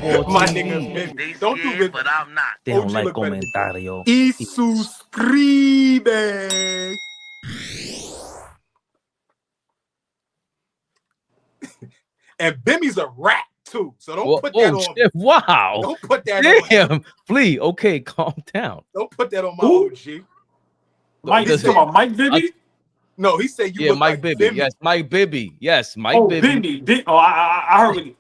Ball My TV. nigga, baby. They Don't do scared, it. but I'm not. They don't OG like look better than comentario. Y suscribe. And Bimmy's a rat too, so don't put that on. Shit. Wow. Don't put that on. Damn. Flea. Okay, calm down. Don't put that on my Who? OG. Mike, He you said- talking about Mike Bibby? No, he said you Yeah, look Mike like Bibby. Bimmy. Yes, Mike Bibby. Yes, Mike Oh, Bibby. Bibby. Oh, I heard it.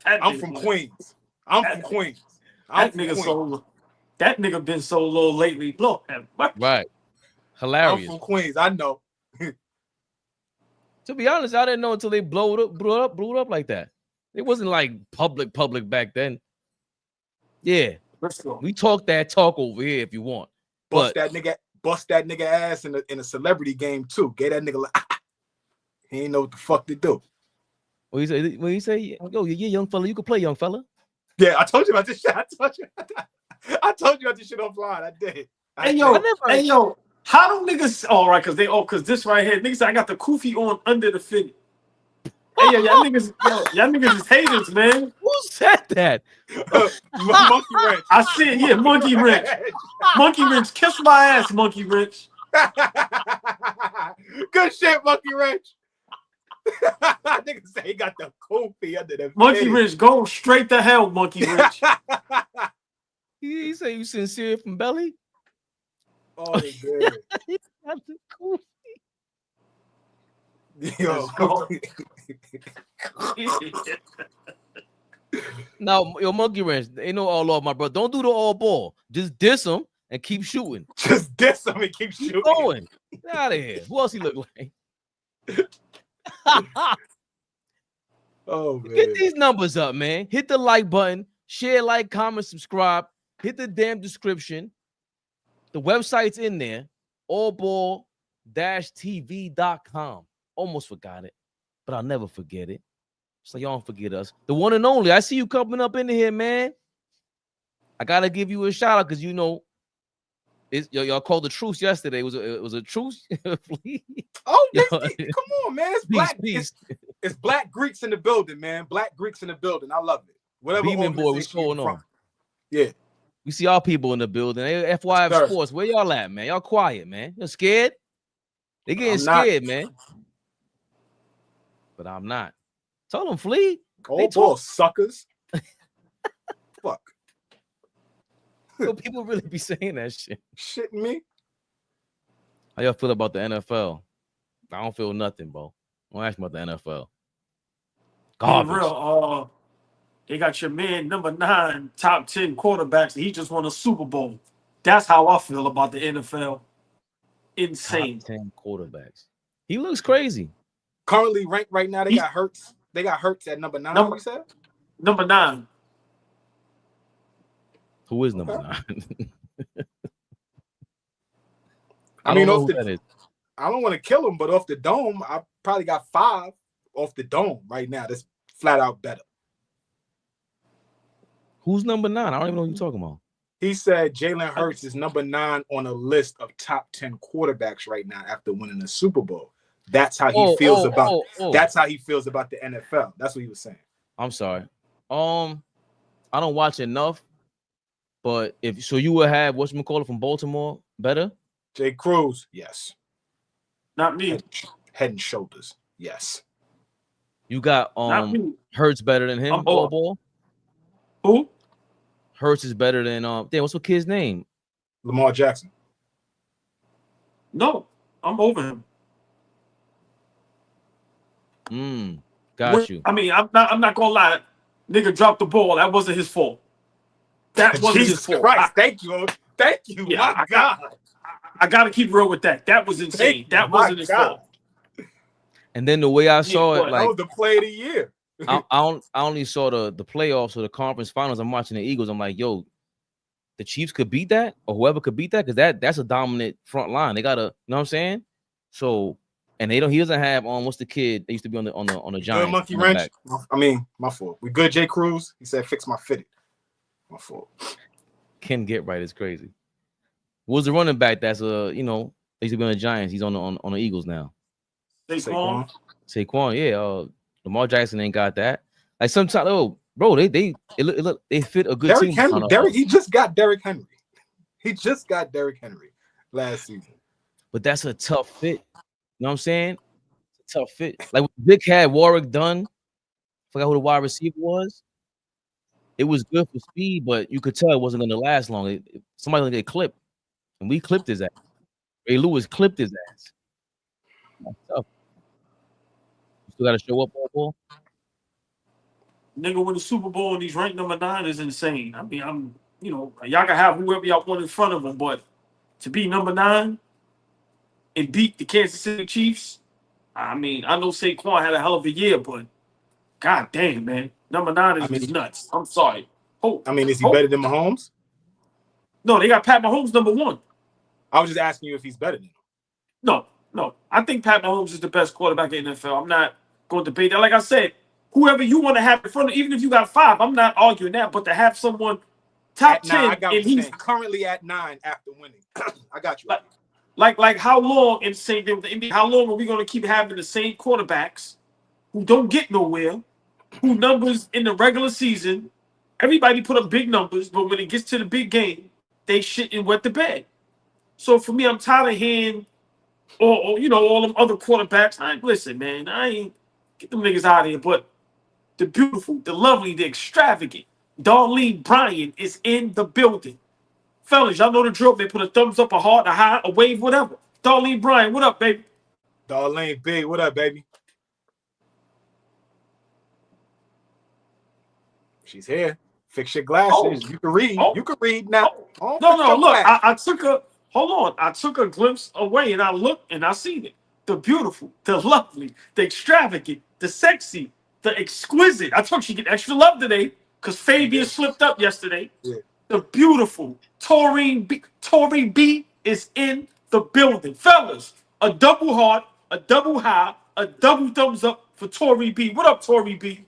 I'm from Queens. I'm from Queens. That nigga been so low lately. Look, Right. I'm Hilarious. from Queens. I know. To be honest, I didn't know until they blew it up like that. It wasn't like public back then. Yeah. let's go. We talk that talk over here if you want. Bust But that nigga ass in a celebrity game too. Get that nigga like he ain't know what the fuck to do. when you say, yo, you're a young fella, you can play, young fella. Yeah, I told you about this shit. I told you about this shit offline. I did. Hey yo, how do niggas? All right, because this right here, niggas, I got the kufi on under the fit. Hey yo, y'all niggas is haters, man. Who said that? Monkey wrench. I see it, yeah, monkey wrench. Monkey wrench, kiss my ass, monkey wrench. Good shit, monkey wrench. Nigga say he got the kofi under the Monkey face. wrench, go straight to hell, monkey wrench. He say you sincere from belly? Oh, good. That's cool. Yo. Now, your monkey wrench, ain't no all off, my brother. Don't do the all ball. Just diss him and keep shooting. Just diss him and keep shooting. Keep going. Get out of here. Who else he look like? Oh man. Get these numbers up, man. Hit the like button, share, like, comment, subscribe. Hit the damn description. The website's in there. allball-tv.com. Almost forgot it, but I'll never forget it. So y'all don't forget us. The one and only. I see you coming up in here, man. I gotta give you a shout out because you know y'all called the truce yesterday. It was a truce. Oh, come on, man. It's black. Peace. It's black Greeks in the building, man. Black Greeks in the building. I love it. Whatever. Beeman boy, what's going on? Yeah. We see our people in the building. Hey, FYF Sports, where y'all at, man? Y'all quiet, man. You're scared? They getting scared, man. But I'm not. Tell them, Flea. Oh, ball suckers. Fuck. Yo, people really be saying that shit. Shitting me? How y'all feel about the NFL? I don't feel nothing, bro. Don't ask me about the NFL. Garbage. Real, they got your man number 9, top 10 quarterbacks, and he just won a Super Bowl. That's how I feel about the NFL. Insane. Top 10 quarterbacks. He looks crazy. Currently ranked right now, they got Hurts. They got Hurts at number 9. You said? Number 9. Who is number 9? I mean, know who that is. I don't want to kill him, but off the dome, I probably got 5 off the dome right now. That's flat out better. Who's number 9? I don't even know what you're talking about. He said Jalen Hurts is number 9 on a list of top 10 quarterbacks right now after winning the Super Bowl. That's how he feels about. That's how he feels about the NFL. That's what he was saying. I'm sorry. I don't watch enough, but if so, you would have whatchamacallit from Baltimore better. Jay Cruz, yes. Not me. Head and shoulders, yes. You got Hurts better than him. Ball. Who? Hurts is better than damn. What's the kid's name? Lamar Jackson. No, I'm over You. him. I mean, I'm not gonna lie. Nigga dropped the ball. That wasn't his fault. That wasn't his fault. Christ, thank you. Yeah, my God. I gotta keep real with that. That was insane. That wasn't his fault. And then the way I saw it, like that was the play of the year. I only saw the playoffs or the conference finals. I'm watching the Eagles. I'm like, yo, the Chiefs could beat that, or whoever could beat that, because that's a dominant front line. They gotta, you know what I'm saying? So, and he doesn't have what's the kid that used to be on the Giants? Good monkey wrench. I mean, my fault. We good, Jay Cruz. He said, "Fix my fitted." My fault. Ken Get Right is crazy. What was the running back that's they used to be on the Giants? He's on the Eagles now. Saquon, yeah. Lamar Jackson ain't got that. Like sometimes, bro, they fit a good Derrick team. Henry, he just got Derrick Henry. He just got Derrick Henry last season. But that's a tough fit. You know what I'm saying? It's a tough fit. Like when Vic had Warwick Dunn, forgot who the wide receiver was. It was good for speed, but you could tell it wasn't going to last long. Somebody going to get clipped, and we clipped his ass. Ray Lewis clipped his ass. That's tough. You still got to show up, ball. Nigga win the Super Bowl and he's ranked number 9 is insane. I mean, y'all can have whoever y'all want in front of him, but to be number 9 and beat the Kansas City Chiefs, I mean, I know Saquon had a hell of a year, but god damn, man. Number 9 is nuts. I'm sorry. Is he better than Mahomes? No, they got Pat Mahomes number 1. I was just asking you if he's better than him. No. I think Pat Mahomes is the best quarterback in the NFL. I'm not going to debate that. Like I said, whoever you want to have in front of, even if you got 5, I'm not arguing that. But to have someone top 10, I got and he's currently at 9 after winning. I got you. Like how long in the same thing with the NBA? How long are we going to keep having the same quarterbacks who don't get nowhere, who numbers in the regular season? Everybody put up big numbers, but when it gets to the big game, they shit and wet the bed. So for me, I'm tired of hearing, or all them other quarterbacks. Listen, man, I ain't get them niggas out of here. But the beautiful, the lovely, the extravagant Darlene Bryan is in the building. Fellas, y'all know the drill. They put a thumbs up, a heart, a high, a wave, whatever. Darlene Bryan, what up, baby? Darlene B, what up, baby? She's here. Fix your glasses. You can read. You can read now. No. Look, I took a hold on. I took a glimpse away, and I looked, and I seen it. The beautiful, the lovely, the extravagant, the sexy, the exquisite. I told she get extra love today because Fabian slipped up yesterday. Yeah. The beautiful Tori B is in the building, fellas. A double heart, a double high, a double thumbs up for Tori B. What up, Tori B?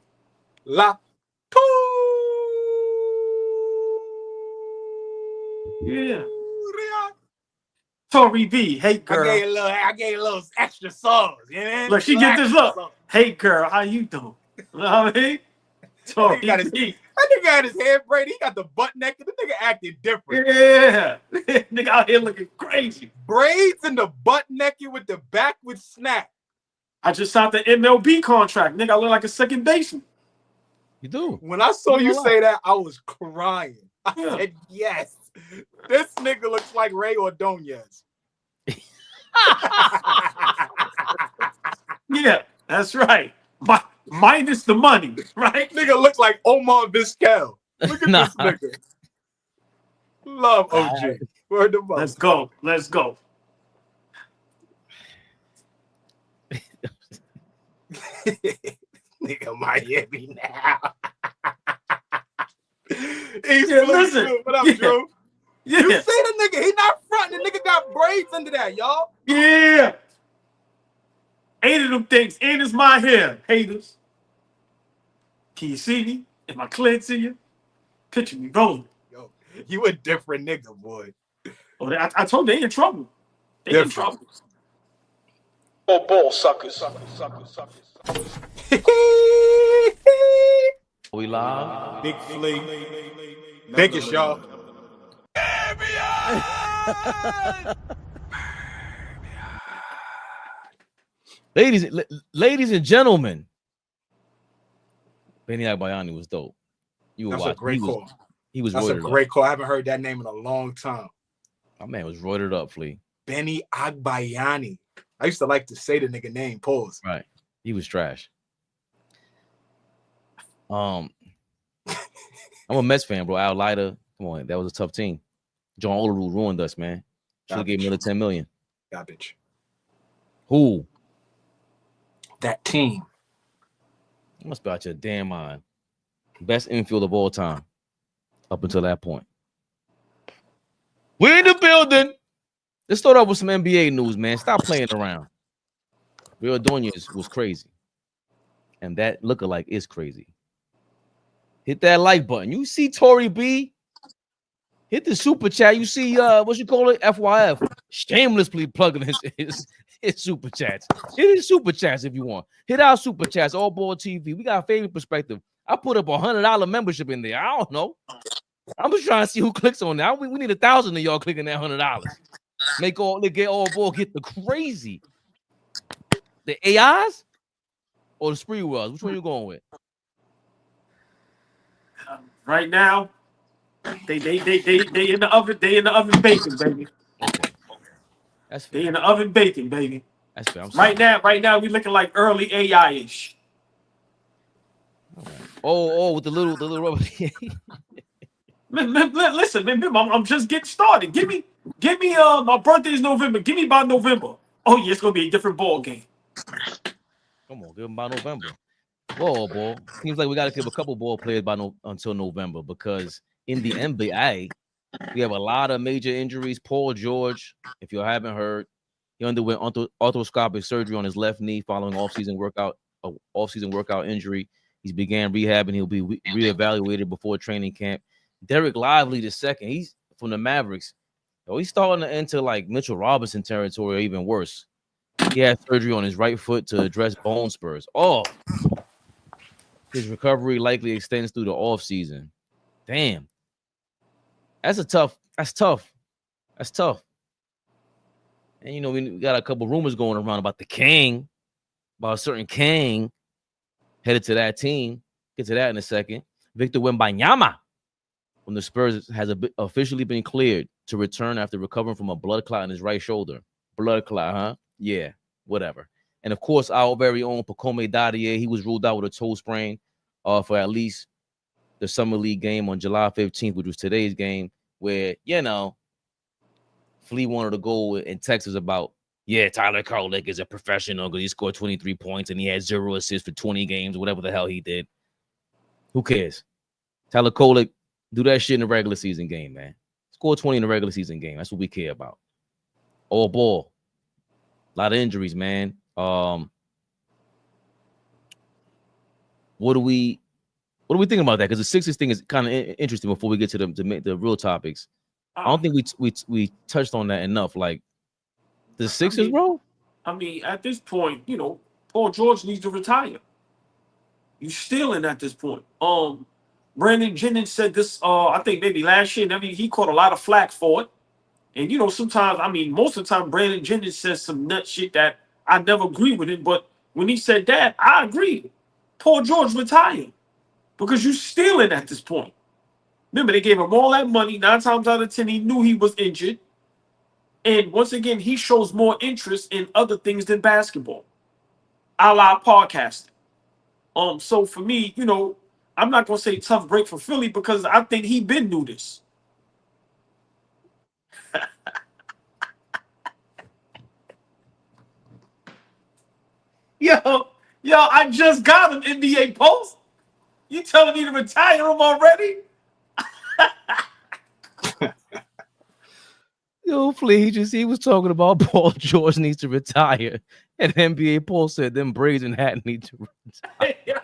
Yeah. Tori B, hey girl. I gave a little extra sauce. Yeah. Look, she get this look. Hey girl, how you doing? You know what I mean? Tori B. That nigga had his hair braided. He got the butt naked. The nigga acting different. Yeah. Nigga out here looking crazy. Braids and the butt naked with the backward snap. I just signed the MLB contract. Nigga, I look like a second baseman. You do. When I saw you say that, I was crying. I said, yes. This nigga looks like Ray Ordonez. Yeah, that's right. Minus the money, right? Nigga looks like Omar Vizquel. Look at this nigga. Love OG. Word the Let's go. Nigga Miami now. Listen. What up, Drew? Yeah. You see the nigga? He not fronting. The nigga got braids under that, y'all. Yeah. 8 of them things. And it's my hair, haters. Can you see me? Am I clear to you? Picture me rolling. Yo, you a different nigga, boy. Oh, I told you they in trouble. They in trouble. Ball suckers. We live. Big Flea. Biggest, y'all. Ladies and gentlemen, Benny Agbayani was dope. That's a great call. That's a great call. I haven't heard that name in a long time. My man was roided up, Flea. Benny Agbayani. I used to like to say the nigga name. Pause. Right. He was trash. I'm a Mets fan, bro. Al Leiter. Come on, that was a tough team. John Olerud ruined us, man. Should have gave him another $10 million. Garbage. Who? That team. You must be out your damn mind. Best infield of all time. Up until that point. We're in the building. Let's start off with some NBA news, man. Stop playing around. Ray Ordonez was crazy. And that lookalike is crazy. Hit that like button. You see Tori B? Hit the super chat. You see what you call it? FYF. Shamelessly plugging Hit super chats. Hit his super chats if you want. Hit our super chats. All Ball TV. We got favorite perspective. I put up $100 membership in there. I don't know. I'm just trying to see who clicks on that. We need 1,000 of y'all clicking that $100. Get all ball. Get the crazy. The AIs or the spree wells? Which one you going with? Right now, they in the oven. They in the oven baking, baby. Okay. That's fair. They in the oven baking, baby. That's fair. Right now, we looking like early AI-ish. Right. Oh, with the little rubber. Listen, man, I'm just getting started. Give me. My birthday is November. Give me by November. Oh yeah, it's gonna be a different ball game. Come on, give him by November. Whoa, ball. Seems like we got to give a couple ball players until November because in the NBA we have a lot of major injuries. Paul George, if you haven't heard, he underwent arthroscopic surgery on his left knee following off-season workout injury. He's began rehab and he'll be reevaluated before training camp. Derek Lively II, he's from the Mavericks. He's starting to enter like Mitchell Robinson territory or even worse. He had surgery on his right foot to address bone spurs. Oh, his recovery likely extends through the offseason. Damn. That's tough. And, you know, we got a couple rumors going around about about a certain King headed to that team. Get to that in a second. Victor Wembanyama from the Spurs has officially been cleared to return after recovering from a blood clot in his right shoulder. Blood clot, huh? Yeah, whatever. And, of course, our very own Pacome Dadier, he was ruled out with a toe sprain for at least the Summer League game on July 15th, which was today's game, where, you know, Flea wanted to go in Texas about, Tyler Kolek is a professional because he scored 23 points and he had 0 assists for 20 games, whatever the hell he did. Who cares? Tyler Kolek, do that shit in the regular season game, man. Score 20 in the regular season game. That's what we care about. All ball. A lot of injuries, man. What do we think about that? Because the Sixers thing is kind of interesting. Before we get to the real topics, I don't think we touched on that enough. Like the Sixers, bro. I mean, at this point, you know, Paul George needs to retire. You stealing at this point. Brandon Jennings said this. I think maybe last year. I mean, he caught a lot of flack for it. And you know, sometimes, I mean, most of the time, Brandon Jennings says some nut shit that I never agree with it. But when he said that, I agree. Paul George retired because you stealing at this point. Remember, they gave him all that money. 9 times out of 10, he knew he was injured. And once again, he shows more interest in other things than basketball, a la podcasting. So for me, you know, I'm not gonna say tough break for Philly because I think he been knew this. Yo, I just got an NBA post. You telling me to retire him already? Yo, Flea, he was talking about Paul George needs to retire. And NBA poll said them brazen hat need to retire.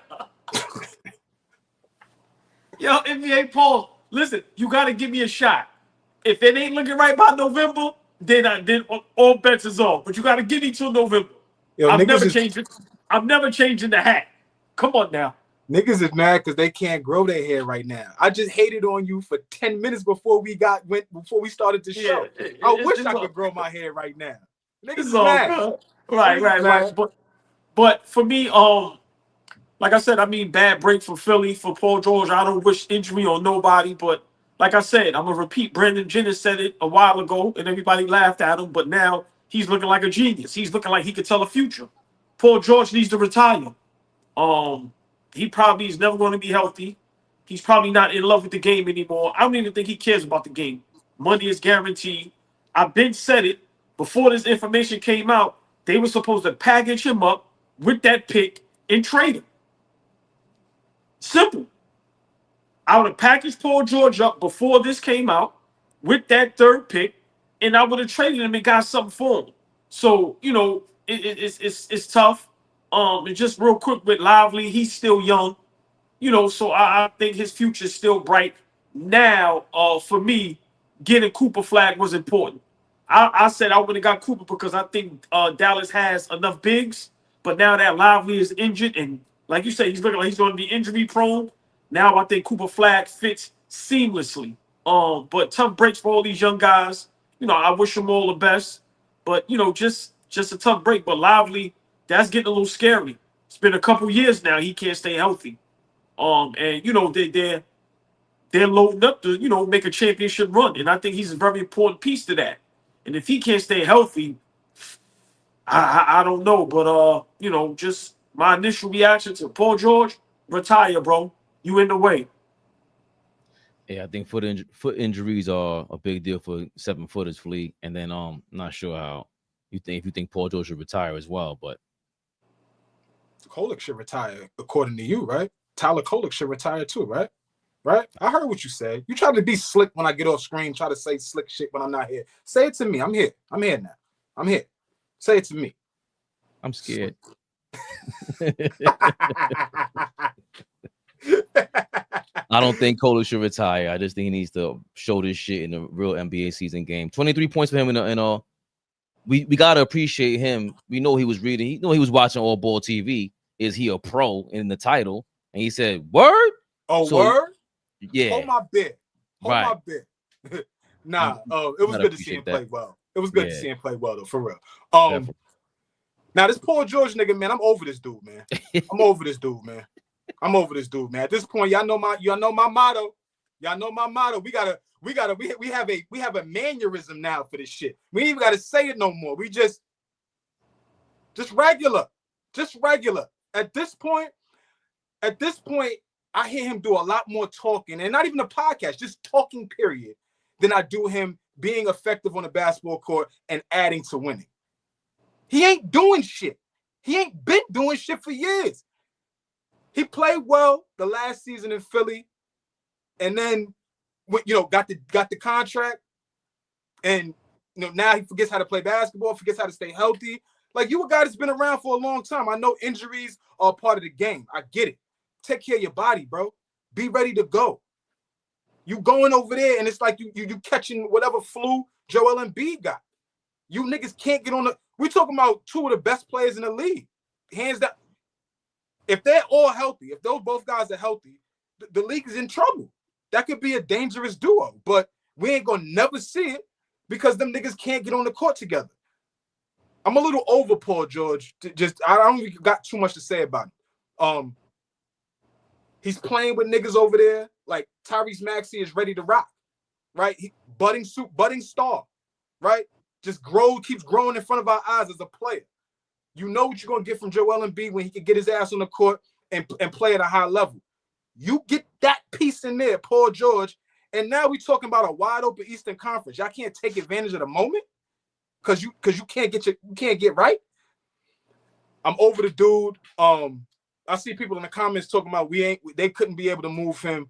Yo, NBA poll, listen, you got to give me a shot. If it ain't looking right by November, then all bets is off. But you got to give me till November. Yo, I'm never changing the hat. Come on now. Niggas is mad because they can't grow their hair right now. I just hated on you for 10 minutes before we started the show. I wish I could grow my hair right now. Niggas is mad. Right. But for me, like I said, I mean, bad break for Philly, for Paul George. I don't wish injury on nobody, but like I said, I'm gonna repeat. Brandon Jennings said it a while ago, and everybody laughed at him. But now he's looking like a genius. He's looking like he could tell a future. Paul George needs to retire. He probably is never going to be healthy. He's probably not in love with the game anymore. I don't even think he cares about the game. Money is guaranteed. I've been said it before this information came out. They were supposed to package him up with that pick and trade him. Simple. I would have packaged Paul George up before this came out with that 3rd pick, and I would have traded him and got something for him. So, you know, it's tough. And just real quick with Lively, he's still young, you know, so I think his future is still bright. Now, for me, getting Cooper Flag was important. I said I would have got Cooper because I think Dallas has enough bigs. But now that Lively is injured, and like you said, he's looking like he's going to be injury prone. Now I think Cooper Flag fits seamlessly. But tough breaks for all these young guys. I wish them all the best. But just a tough break. But Lively, that's getting a little scary. It's been a couple years now. He can't stay healthy. And they're loading up to make a championship run, and I think he's a very important piece to that. And if he can't stay healthy, I don't know, but just my initial reaction to Paul George, retire, bro. You in the way. Yeah, I think foot injuries are a big deal for 7-footers, Flea. And then not sure how if you think Paul George should retire as well, but Kolek should retire according to you, right? Tyler Kolek should retire too, right? Right? I heard what you said. You try to be slick when I get off screen, try to say slick shit when I'm not here. Say it to me. I'm here. I'm here now. I'm here. Say it to me. I'm scared. I don't think Kohler should retire. I just think he needs to show this shit in a real NBA season game. 23 points for him in all. We gotta appreciate him. We know he was reading. He was watching All Ball TV. Is he a pro in the title? And he said, "Word." Oh, so, word. Yeah. Hold my bit. Hold my bit. Nah. It was good to see him play well. It was good to see him play well though, for real. Now this Paul George nigga, man, I'm over this dude, man. I'm over this dude, man. I'm over this dude, man. At this point, y'all know my motto. Y'all know my motto. We have a mannerism now for this shit. We ain't even gotta say it no more. We just regular. Just regular. At this point, I hear him do a lot more talking, and not even a podcast, just talking, period, than I do him being effective on the basketball court and adding to winning. He ain't doing shit. He ain't been doing shit for years. He played well the last season in Philly, and then got the contract, and now he forgets how to play basketball, forgets how to stay healthy. Like, you a guy that's been around for a long time. I know injuries are part of the game. I get it. Take care of your body, bro. Be ready to go. You going over there, and it's like you catching whatever flu Joel Embiid got. You niggas can't get on the. We're talking about two of the best players in the league, hands down. If they're all healthy, if those both guys are healthy, the league is in trouble. That could be a dangerous duo, but we ain't gonna never see it because them niggas can't get on the court together. I'm a little over Paul George. I don't even got too much to say about him. He's playing with niggas over there. Like Tyrese Maxey is ready to rock, right? Budding star, right? Keeps growing in front of our eyes as a player. You know what you're gonna get from Joel Embiid when he can get his ass on the court and play at a high level. You get that piece in there, Paul George, and now we're talking about a wide open Eastern Conference. Y'all can't take advantage of the moment because you can't get right. I'm over the dude. I see people in the comments talking about they couldn't be able to move him.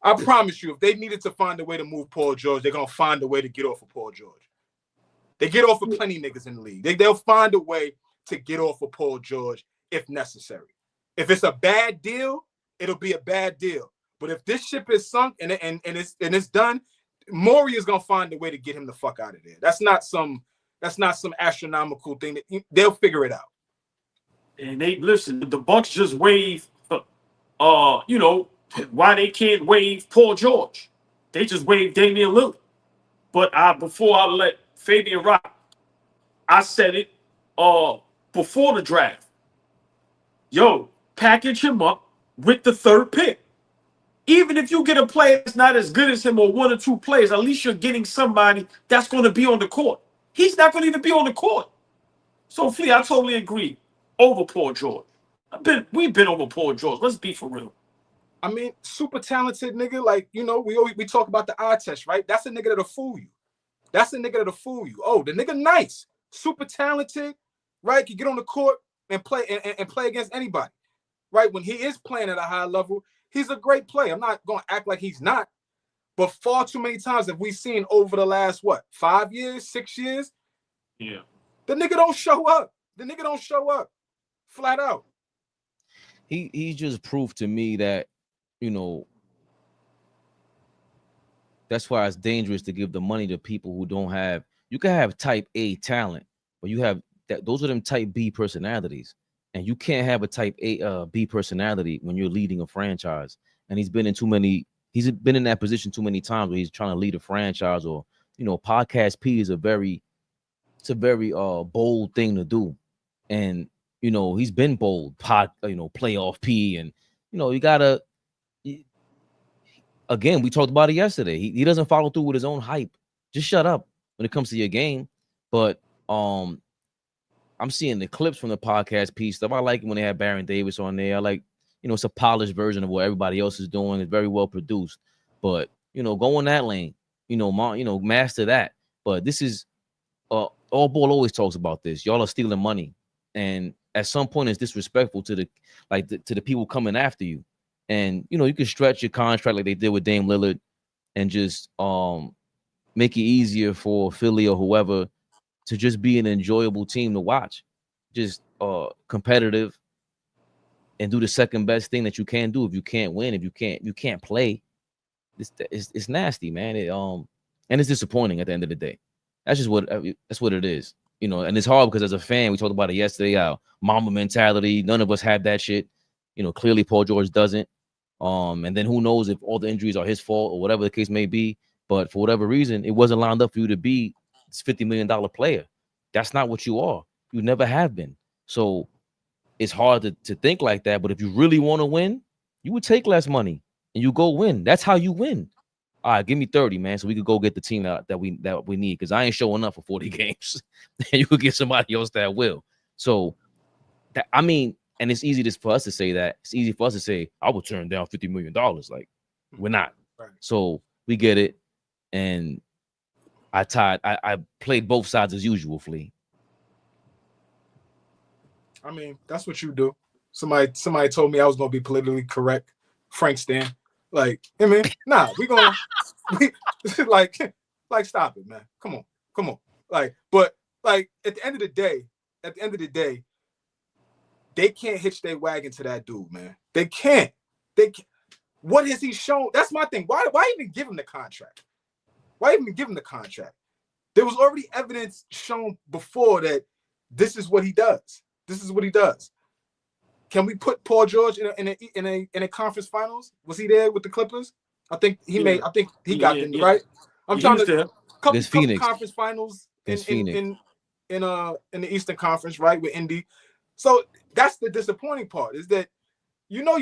I promise you, if they needed to find a way to move Paul George, they're gonna find a way to get off of Paul George. They get off of plenty niggas in the league. They'll find a way to get off of Paul George if necessary. If it's a bad deal, it'll be a bad deal. But if this ship is sunk and it's done, Morey is gonna find a way to get him the fuck out of there. That's not some astronomical thing. They'll figure it out. And the Bucks just waive why they can't waive Paul George. They just waived Damian Lillard. But before I let Fabian rock, I said it before the draft. Yo, package him up with the third pick. Even if you get a player that's not as good as him or one or two players, at least you're getting somebody that's going to be on the court. He's not going to even be on the court. So, Flea, I totally agree. Over Paul George. We've been over Paul George. Let's be for real. I mean, super talented nigga. Like, we talk about the eye test, right? That's a nigga that'll fool you. Oh, the nigga nice. Super talented, right? Can get on the court and play and play against anybody. Right? When he is playing at a high level, he's a great player. I'm not going to act like he's not. But far too many times have we seen over the last, 5 years, 6 years? Yeah. The nigga don't show up. Flat out. He just proved to me that, that's why it's dangerous to give the money to people who don't have, you can have type A talent, but you have that. Those are them type B personalities, and you can't have a type A B personality when you're leading a franchise. And he's been in too many. He's been in that position too many times where he's trying to lead a franchise, or podcast P is a very bold thing to do, and he's been bold. Playoff P, and you gotta. Again, we talked about it yesterday. He doesn't follow through with his own hype. Just shut up when it comes to your game. But I'm seeing the clips from the podcast piece stuff. I like it when they have Baron Davis on there. I like, it's a polished version of what everybody else is doing. It's very well produced. But go in that lane. Master that. But this is all ball always talks about this. Y'all are stealing money, and at some point it's disrespectful to the people coming after you. And you can stretch your contract like they did with Dame Lillard, and just make it easier for Philly or whoever to just be an enjoyable team to watch, just competitive, and do the second best thing that you can do. If you can't win, if you can't play, it's nasty, man. And it's disappointing at the end of the day. That's what it is, And it's hard because as a fan, we talked about it yesterday. Our Mamba mentality. None of us have that shit. Clearly Paul George doesn't. And then who knows if all the injuries are his fault or whatever the case may be. But for whatever reason, it wasn't lined up for you to be this $50 million player. That's not what you are. You never have been. So it's hard to think like that. But if you really want to win, you would take less money and you go win. That's how you win. All right, give me 30, man, so we could go get the team that we need, because I ain't showing up for 40 games. And you could get somebody else that will. So and it's easy for us to say that. It's easy for us to say, I would turn down $50 million. Like, we're not. Right. So we get it. And I played both sides as usual, Flea. I mean, that's what you do. Somebody told me I was gonna be politically correct. Frank Stan. Like, I mean, nah, like stop it, man. Come on. But at the end of the day, they can't hitch their wagon to that dude, man. They can't. What has he shown? That's my thing. Why even give him the contract? Why even give him the contract? There was already evidence shown before that this is what he does. This is what he does. Can we put Paul George in a conference finals? Was he there with the Clippers? I think he got them, right? I'm trying to couple conference finals in the Eastern Conference, right, with Indy. So that's the disappointing part, is that you know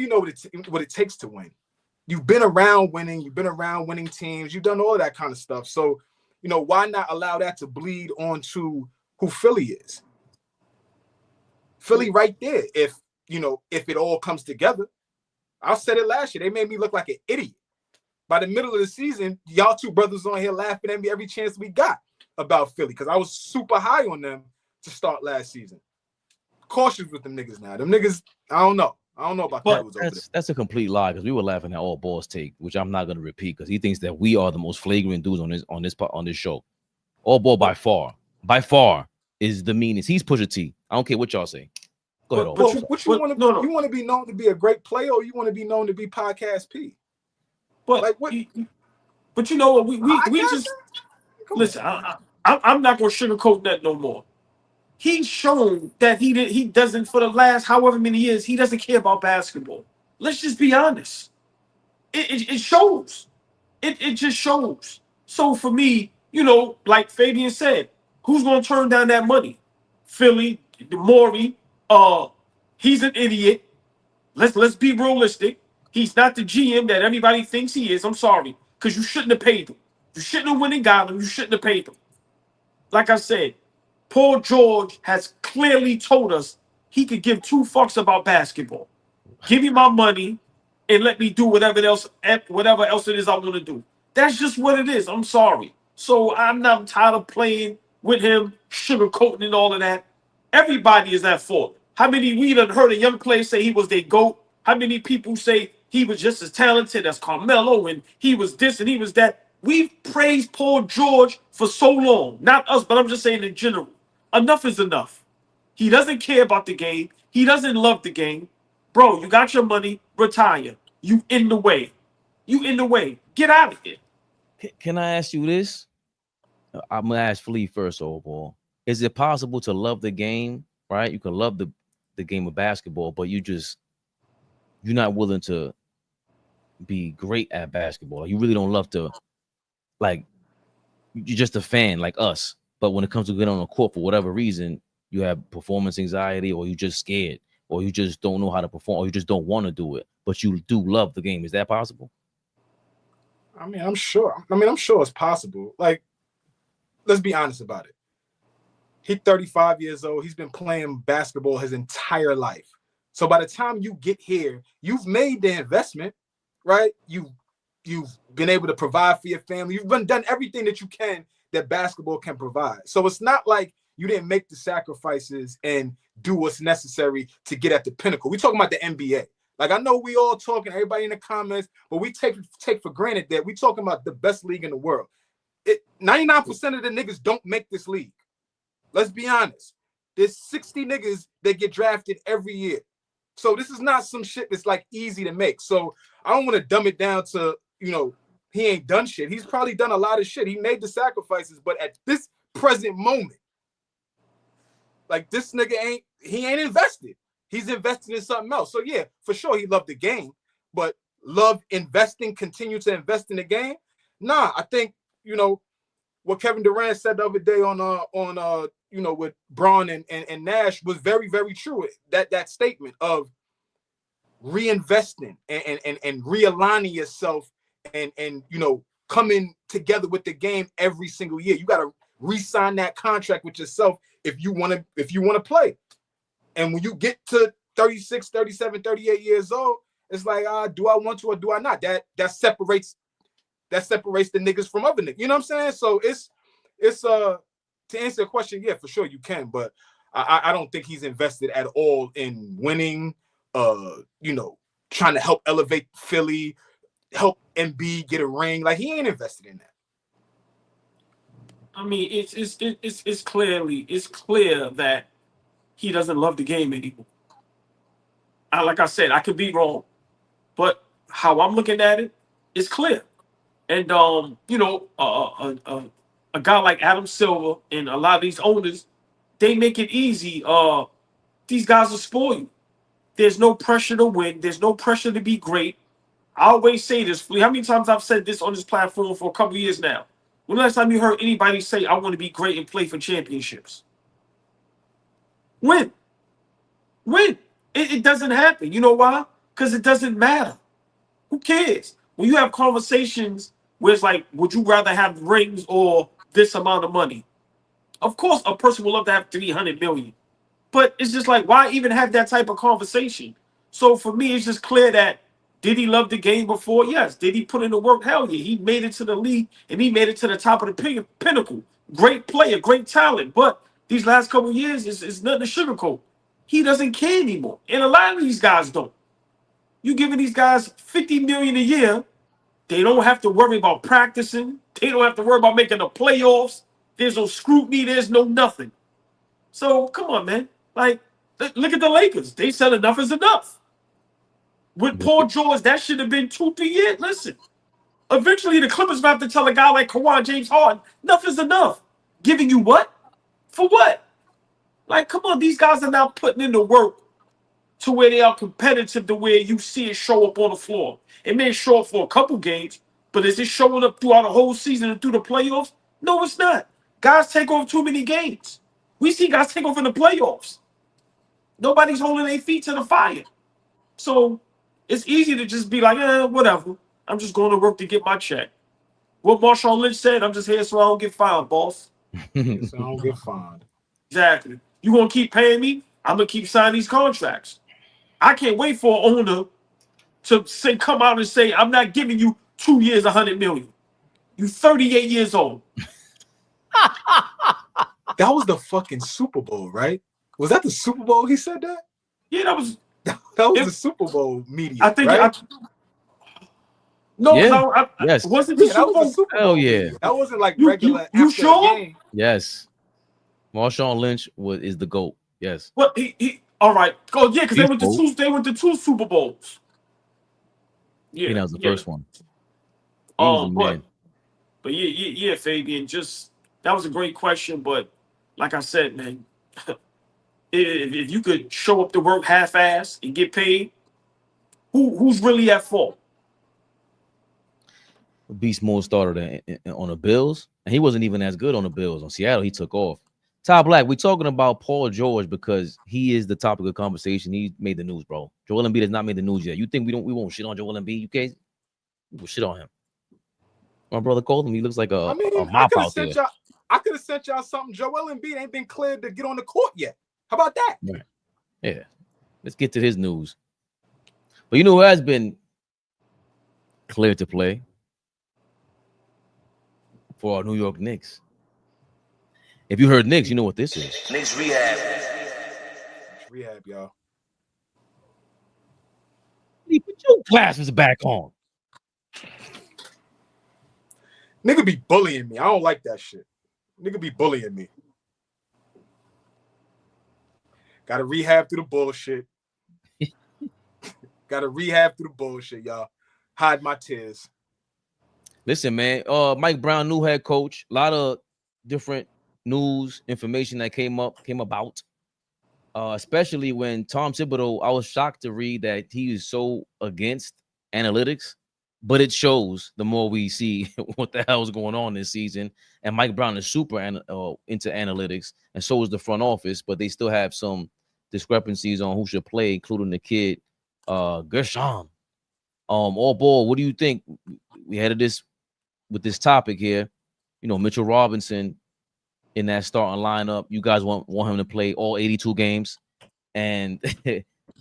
what it takes to win. You've been around winning. You've been around winning teams. You've done all that kind of stuff. So, why not allow that to bleed onto who Philly is? Philly right there. If it all comes together. I said it last year. They made me look like an idiot. By the middle of the season, y'all two brothers on here laughing at me every chance we got about Philly, because I was super high on them to start last season. Cautious with them niggas now. Them niggas, I don't know about that. That's a complete lie, because we were laughing at all Ball's take, which I'm not going to repeat, because he thinks that we are the most flagrant dudes on this show. All Ball by far is the meanest. He's Pusha T. I don't care what y'all say. Go ahead. What you want to? No. You want to be known to be a great player, or you want to be known to be podcast P? But like what? But you know what? We just listen. I'm not going to sugarcoat that no more. He's shown that he doesn't, for the last however many years, he doesn't care about basketball. Let's just be honest. It shows. It just shows. So for me, like Fabian said, who's going to turn down that money? Philly, Maury. He's an idiot. Let's be realistic. He's not the GM that everybody thinks he is. I'm sorry, because you shouldn't have paid him. You shouldn't have went and got him. You shouldn't have paid him. Like I said, Paul George has clearly told us he could give two fucks about basketball. Give me my money and let me do whatever else it is I want to do. That's just what it is. I'm sorry. So I'm not tired of playing with him, sugarcoating and all of that. Everybody is at fault. How many we done heard a young player say he was their GOAT? How many people say he was just as talented as Carmelo and he was this and he was that? We've praised Paul George for so long. Not us, but I'm just saying in general. Enough is enough. He doesn't care about the game. He doesn't love the game. Bro, you got your money. Retire. You in the way. Get out of here. Can I ask you this? I'm gonna ask Flea first, overall. Is it possible to love the game, right? You can love the game of basketball, but you're not willing to be great at basketball. You really don't love to, like, you're just a fan like us. But when it comes to getting on the court for whatever reason, you have performance anxiety, or you just scared, or you just don't know how to perform, or you just don't want to do it. But you do love the game. Is that possible? I mean, I'm sure it's possible. Like, let's be honest about it. He's 35 years old. He's been playing basketball his entire life. So by the time you get here, you've made the investment, right? You've been able to provide for your family. You've done everything that you can that basketball can provide. So it's not like you didn't make the sacrifices and do what's necessary to get at the pinnacle. We're talking about the NBA. Like, I know we all talking, everybody in the comments, but we take for granted that we're talking about the best league in the world. 99% of the niggas don't make this league. Let's be honest. There's 60 niggas that get drafted every year. So this is not some shit that's like easy to make. So I don't want to dumb it down to, he ain't done shit. He's probably done a lot of shit. He made the sacrifices, but at this present moment, like, this nigga ain't invested. He's invested in something else. So yeah, for sure he loved the game, but continue to invest in the game. Nah, I think, what Kevin Durant said the other day on with Braun and Nash was very, very true. That statement of reinvesting and realigning yourself and coming together with the game every single year. You got to re-sign that contract with yourself if you want to play. And when you get to 36, 37, 38 years old, it's like, do I want to or do I not? That separates the niggas from other niggas. You know what I'm saying? So it's to answer the question, yeah, for sure you can, but I don't think he's invested at all in winning, trying to help elevate Philly, help Embiid get a ring. Like, he ain't invested in that. I mean, it's clear that he doesn't love the game anymore. Like I said, I could be wrong, but how I'm looking at it, it's clear. And a guy like Adam Silver and a lot of these owners, they make it easy. These guys will spoil you. There's no pressure to win. There's no pressure to be great. I always say this. How many times I've said this on this platform for a couple of years now? When the last time you heard anybody say, I want to be great and play for championships? Win. It doesn't happen. You know why? Because it doesn't matter. Who cares? When you have conversations where it's like, would you rather have rings or this amount of money? Of course, a person would love to have 300 million. But it's just like, why even have that type of conversation? So for me, it's just clear that, did he love the game before? Yes. Did he put in the work? Hell yeah. He made it to the league, and he made it to the top of the pinnacle. Great player, great talent. But these last couple of years, it's nothing to sugarcoat. He doesn't care anymore. And a lot of these guys don't. You giving these guys $50 million a year, they don't have to worry about practicing. They don't have to worry about making the playoffs. There's no scrutiny. There's no nothing. So come on, man. Like, look at the Lakers. They said enough is enough. With Paul George, that should have been 2-3 years. Listen, eventually the Clippers have to tell a guy like Kawhi James Hart, enough is enough. Giving you what? For what? Like, come on, these guys are now putting in the work to where they are competitive, to where you see it show up on the floor. It may show up for a couple games, but is it showing up throughout the whole season and through the playoffs? No, it's not. Guys take over too many games. We see guys take over in the playoffs. Nobody's holding their feet to the fire. So it's easy to just be like, whatever. I'm just going to work to get my check. What Marshawn Lynch said, I'm just here so I don't get fined, boss. So I don't get fined. Exactly. You going to keep paying me? I'm going to keep signing these contracts. I can't wait for an owner to come out and say, I'm not giving you 2 years, $100 million. You 38 years old. That was the fucking Super Bowl, right? Was that the Super Bowl he said that? Yeah, that was the Super Bowl media. I think right? Yes. Wasn't the Super Bowl? Super Bowl Hell yeah. media. That wasn't like regular. You sure? Game. Yes. Marshawn Lynch is the GOAT. Yes. Well, he all right. Go, yeah, because they went to two Super Bowls. Yeah, that was the first one. But yeah, Fabian, just That was a great question, but like I said, man, if you could show up to work half-ass and get paid, who's really at fault? Beast Mode started on the Bills, and he wasn't even as good on the Bills. On Seattle, he took off. Ty Black, we're talking about Paul George because he is the topic of conversation. He made the news, bro. Joel Embiid has not made the news yet. You think we won't shit on Joel Embiid? You can't. We'll shit on him. My brother called him. He looks like a mop out there. I could have sent y'all something. Joel Embiid ain't been cleared to get on the court yet. How about that? Right. Yeah. Let's get to his news. But you know who has been cleared to play for our New York Knicks? If you heard Knicks, you know what this is. Knicks rehab. Rehab, y'all. Put your glasses back on. Nigga be bullying me. I don't like that shit. Nigga be bullying me. Gotta rehab through the bullshit. Gotta rehab through the bullshit, y'all. Hide my tears. Listen, man. Mike Brown, new head coach. A lot of different news, information that came about. Especially when Tom Thibodeau, I was shocked to read that he is so against analytics, but it shows the more we see what the hell is going on this season. And Mike Brown is super into analytics, and so is the front office, but they still have some discrepancies on who should play, including the kid, Gershon. All ball, what do you think? We headed this with this topic here. You know, Mitchell Robinson in that starting lineup. You guys want him to play all 82 games. And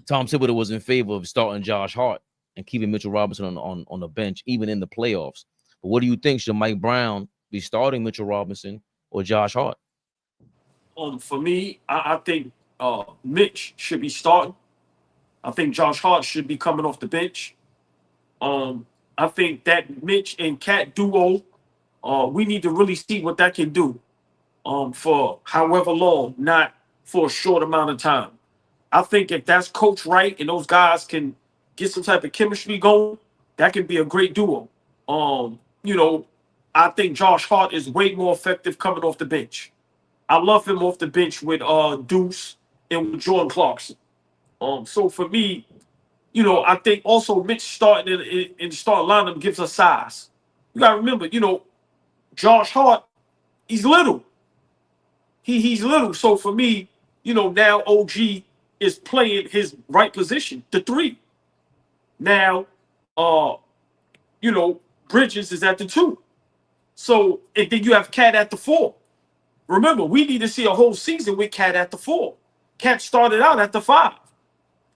Tom Thibodeau was in favor of starting Josh Hart and keeping Mitchell Robinson on the bench, even in the playoffs. But what do you think? Should Mike Brown be starting Mitchell Robinson or Josh Hart? For me, I think Mitch should be starting. I think Josh Hart should be coming off the bench. I think that Mitch and Cat duo, we need to really see what that can do for however long, not for a short amount of time. I think if that's coached right and those guys can get some type of chemistry going, that can be a great duo. You know, I think Josh Hart is way more effective coming off the bench. I love him off the bench with Deuce and with Jordan Clarkson. So for me, you know, I think also Mitch starting in the start lineup gives us size. You gotta remember, you know, Josh Hart, he's little. He's little. So for me, you know, now OG is playing his right position, the 3. Now, you know, Bridges is at the 2. So, and then you have Cat at the 4. Remember, we need to see a whole season with Cat at the 4. Cat started out at the 5.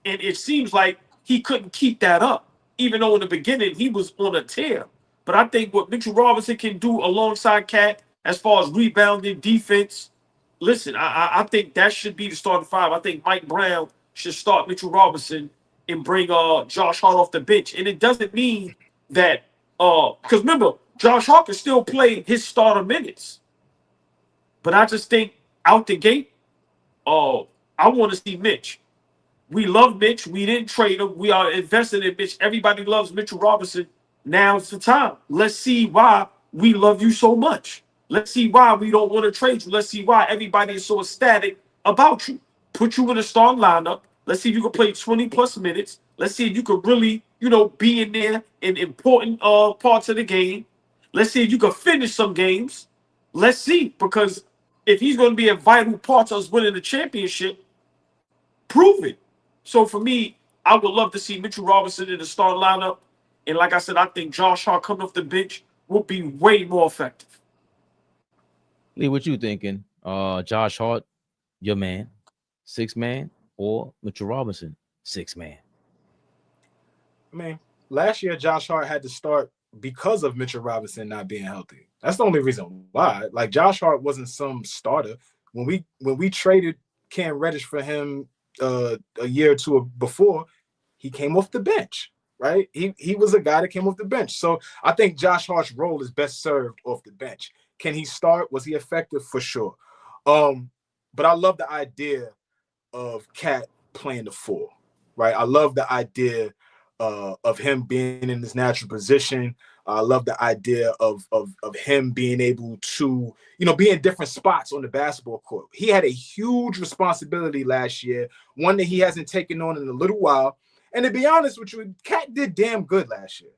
And it seems like he couldn't keep that up, even though in the beginning he was on a tear. But I think what Mitchell Robinson can do alongside Cat as far as rebounding, defense, listen, I think that should be the starting 5. I think Mike Brown should start Mitchell Robinson and bring Josh Hart off the bench. And it doesn't mean that because remember, Josh Hart can still play his starter minutes. But I just think out the gate, I want to see Mitch. We love Mitch. We didn't trade him. We are invested in Mitch. Everybody loves Mitchell Robinson. Now's the time. Let's see why we love you so much. Let's see why we don't want to trade you. Let's see why everybody is so ecstatic about you. Put you in a starting lineup. Let's see if you can play 20-plus minutes. Let's see if you could really, you know, be in there in important parts of the game. Let's see if you can finish some games. Let's see, because if he's going to be a vital part of us winning the championship, prove it. So for me, I would love to see Mitchell Robinson in the starting lineup. And like I said, I think Josh Hart coming off the bench will be way more effective. Lee, what you thinking? Josh Hart, your man, 6-man, or Mitchell Robinson, 6-man? I mean, last year Josh Hart had to start because of Mitchell Robinson not being healthy. That's the only reason why. Like, Josh Hart wasn't some starter. When we traded Cam Reddish for him a year or two before, he came off the bench, right? He was a guy that came off the bench. So I think Josh Hart's role is best served off the bench. Can he start? Was he effective? For sure. But I love the idea of Cat playing the 4, right? I love the idea of him being in his natural position. I love the idea of him being able to, be in different spots on the basketball court. He had a huge responsibility last year, one that he hasn't taken on in a little while. And to be honest with you, Cat did damn good last year.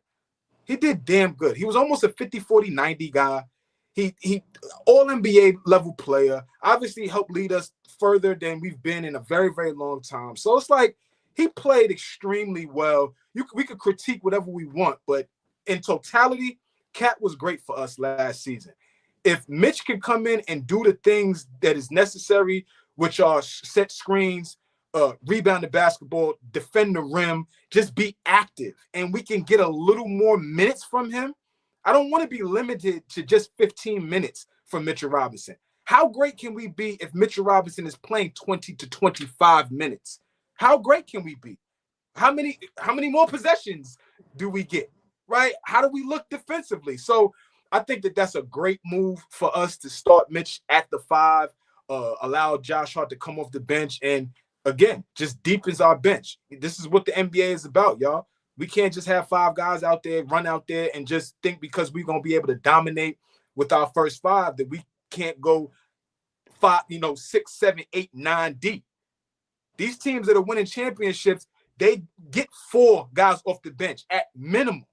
He did damn good. He was almost a 50, 40, 90 guy. He all NBA level player. Obviously helped lead us further than we've been in a very, very long time. So it's like he played extremely well. We could critique whatever we want, but in totality, Cat was great for us last season. If Mitch can come in and do the things that is necessary, which are set screens, rebound the basketball, defend the rim, just be active, and we can get a little more minutes from him. I don't want to be limited to just 15 minutes from Mitchell Robinson. How great can we be if Mitchell Robinson is playing 20 to 25 minutes? How great can we be? How many more possessions do we get? Right? How do we look defensively? So I think that that's a great move for us to start Mitch at the 5, allow Josh Hart to come off the bench, and again, just deepens our bench. This is what the NBA is about, y'all. We can't just have 5 guys out there, run out there, and just think because we're going to be able to dominate with our first 5 that we can't go 5, 6, 7, 8, 9 deep. These teams that are winning championships, they get 4 guys off the bench at minimum.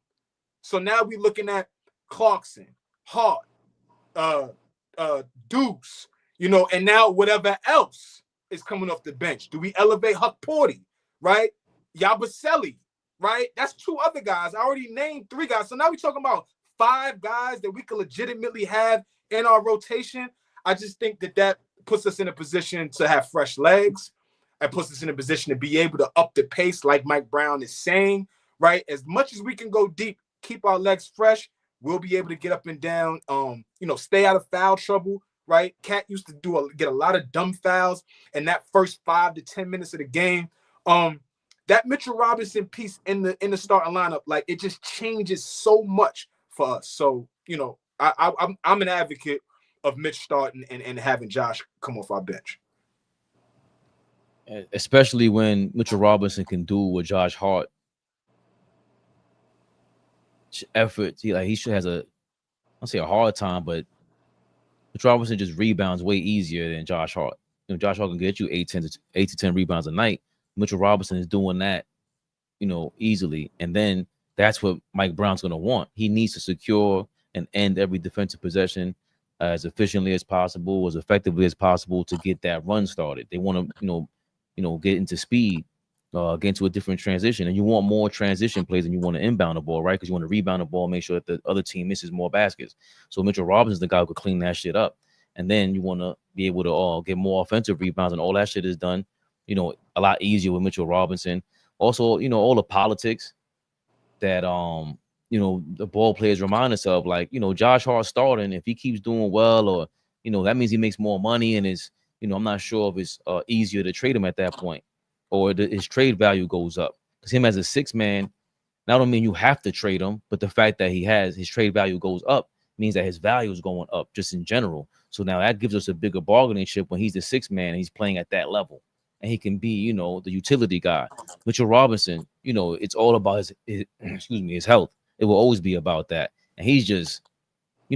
So now we're looking at Clarkson, Hart, Deuce, and now whatever else is coming off the bench. Do we elevate Huck Porty, right? Yabusele, right? That's 2 other guys. I already named 3 guys. So now we're talking about 5 guys that we could legitimately have in our rotation. I just think that puts us in a position to have fresh legs. It puts us in a position to be able to up the pace, like Mike Brown is saying, right? As much as we can go deep, keep our legs fresh, we'll be able to get up and down, stay out of foul trouble, right? Cat used to get a lot of dumb fouls in that first 5 to 10 minutes of the game. That Mitchell Robinson piece in the starting lineup, like, it just changes so much for us. So, I'm an advocate of Mitch starting and having Josh come off our bench. Especially when Mitchell Robinson can do what Josh Hart effort. He should has I'll say a hard time, but Mitchell Robinson just rebounds way easier than Josh Hart. Josh Hart can get you 8 to 10 rebounds a night. Mitchell Robinson is doing that, easily. And then that's what Mike Brown's going to want. He needs to secure and end every defensive possession as efficiently as possible, as effectively as possible to get that run started. They want to, get into speed, get into a different transition. And you want more transition plays than you want to inbound the ball, right? Because you want to rebound the ball, make sure that the other team misses more baskets. So Mitchell Robinson's the guy who could clean that shit up. And then you want to be able to get more offensive rebounds, and all that shit is done, a lot easier with Mitchell Robinson. Also, all the politics that the ball players remind us of, like, Josh Hart starting, if he keeps doing well, or that means he makes more money, and is I'm not sure if it's easier to trade him at that point, or his trade value goes up. Because him as a 6-man, I don't mean you have to trade him, but the fact that his trade value goes up means that his value is going up just in general. So now that gives us a bigger bargaining chip when he's the 6-man and he's playing at that level, and he can be, the utility guy. Mitchell Robinson, it's all about his health. It will always be about that. And he's just,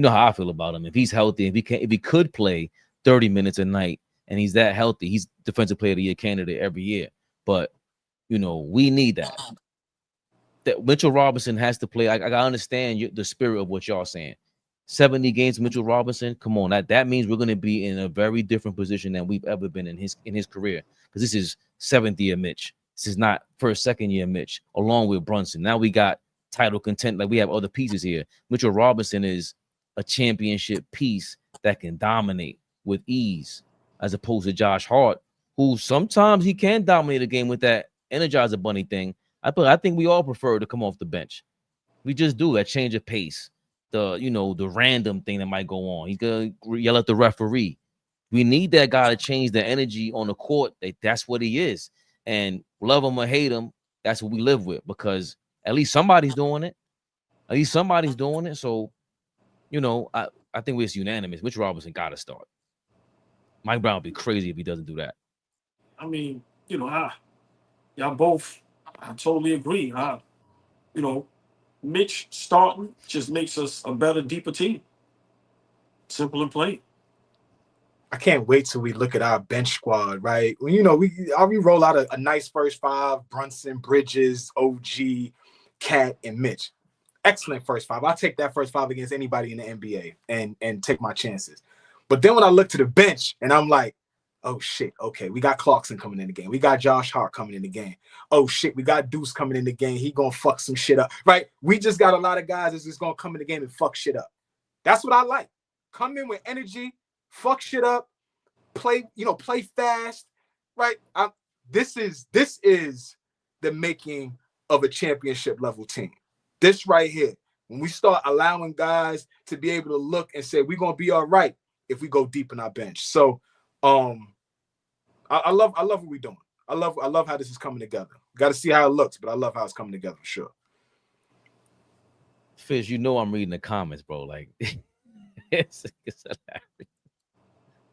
how I feel about him. If he's healthy, if he could play 30 minutes a night and he's that healthy, he's defensive player of the year candidate every year. But, we need that. That Mitchell Robinson has to play. I understand the spirit of what y'all saying. 70 games, Mitchell Robinson. Come on, that means we're going to be in a very different position than we've ever been in his career. Because this is 7th year Mitch. This is not first, 2nd year Mitch, along with Brunson. Now we got title content. Like, we have other pieces here. Mitchell Robinson is a championship piece that can dominate with ease, as opposed to Josh Hart, who sometimes he can dominate a game with that Energizer Bunny thing. I think we all prefer to come off the bench. We just do that change of pace. The random thing that might go on. He's gonna yell at the referee. We need that guy to change the energy on the court. That's what he is. And love him or hate him, that's what we live with, because at least somebody's doing it. So, I think we're unanimous. Mitch Robinson got to start. Mike Brown would be crazy if he doesn't do that. I mean, y'all both, I totally agree. Mitch starting just makes us a better, deeper team. Simple and plain. I can't wait till we look at our bench squad, right? When we roll out a nice first five: Brunson, Bridges, OG, Cat, and Mitch. Excellent first five. I'll take that first five against anybody in the NBA and take my chances. But then when I look to the bench and I'm like, oh shit, okay, we got Clarkson coming in the game. We got Josh Hart coming in the game. Oh shit, we got Deuce coming in the game. He gonna fuck some shit up, right? We just got a lot of guys that's just gonna come in the game and fuck shit up. That's what I like. Come in with energy, fuck shit up, play fast, right? This is the making of a championship level team. This right here, when we start allowing guys to be able to look and say, we're going to be all right if we go deep in our bench. So I love what we're doing. I love how this is coming together. Got to see how it looks, but I love how it's coming together for sure. Fish, I'm reading the comments, bro. Like, it's hilarious.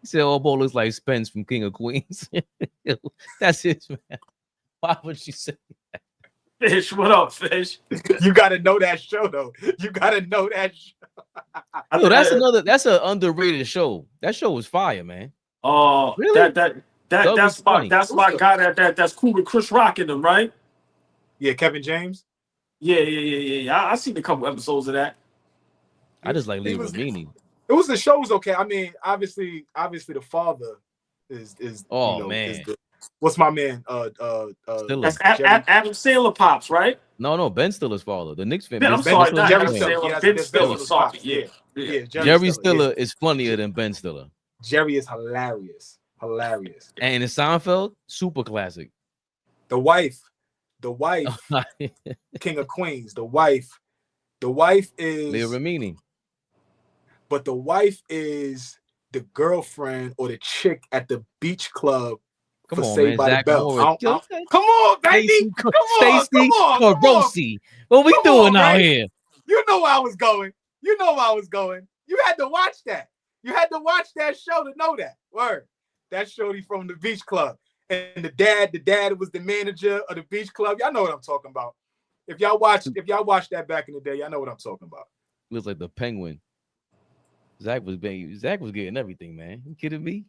He said, "Oh, boy, looks like Spence from King of Queens." That's it, man. Why would you say that? Fish, what up, Fish? You got to know that show, though. You got to know that show. No, that's an underrated show. That show was fire, man. Oh, really? That's my guy that's cool with Chris Rock in them, right? Yeah, Kevin James. Yeah. I seen a couple episodes of that. I just like Leah Remini. It was the show was okay. I mean, obviously the father is man. Is what's my man? That's Adam Sandler pops, right? No, Ben Stiller's father. The Knicks fan. I'm sorry, not Jerry Adam Stiller. Sandler. Ben Stiller's father. Yeah. Jerry Stiller is funnier than Ben Stiller. Jerry is hilarious. And in Seinfeld, super classic. The wife, King of Queens. The wife is Leah Remini. But the wife is the girlfriend or the chick at the beach club. Come on, Saved by the Bell. Come on, baby. Come on, Rosie. What we doing out here? You know where I was going. You had to watch that. You had to watch that show to know that. Word. That's Shorty from the beach club. And the dad was the manager of the beach club. Y'all know what I'm talking about. If y'all watched that back in the day, y'all know what I'm talking about. Looks like the Penguin. Zach was getting everything, man. You kidding me?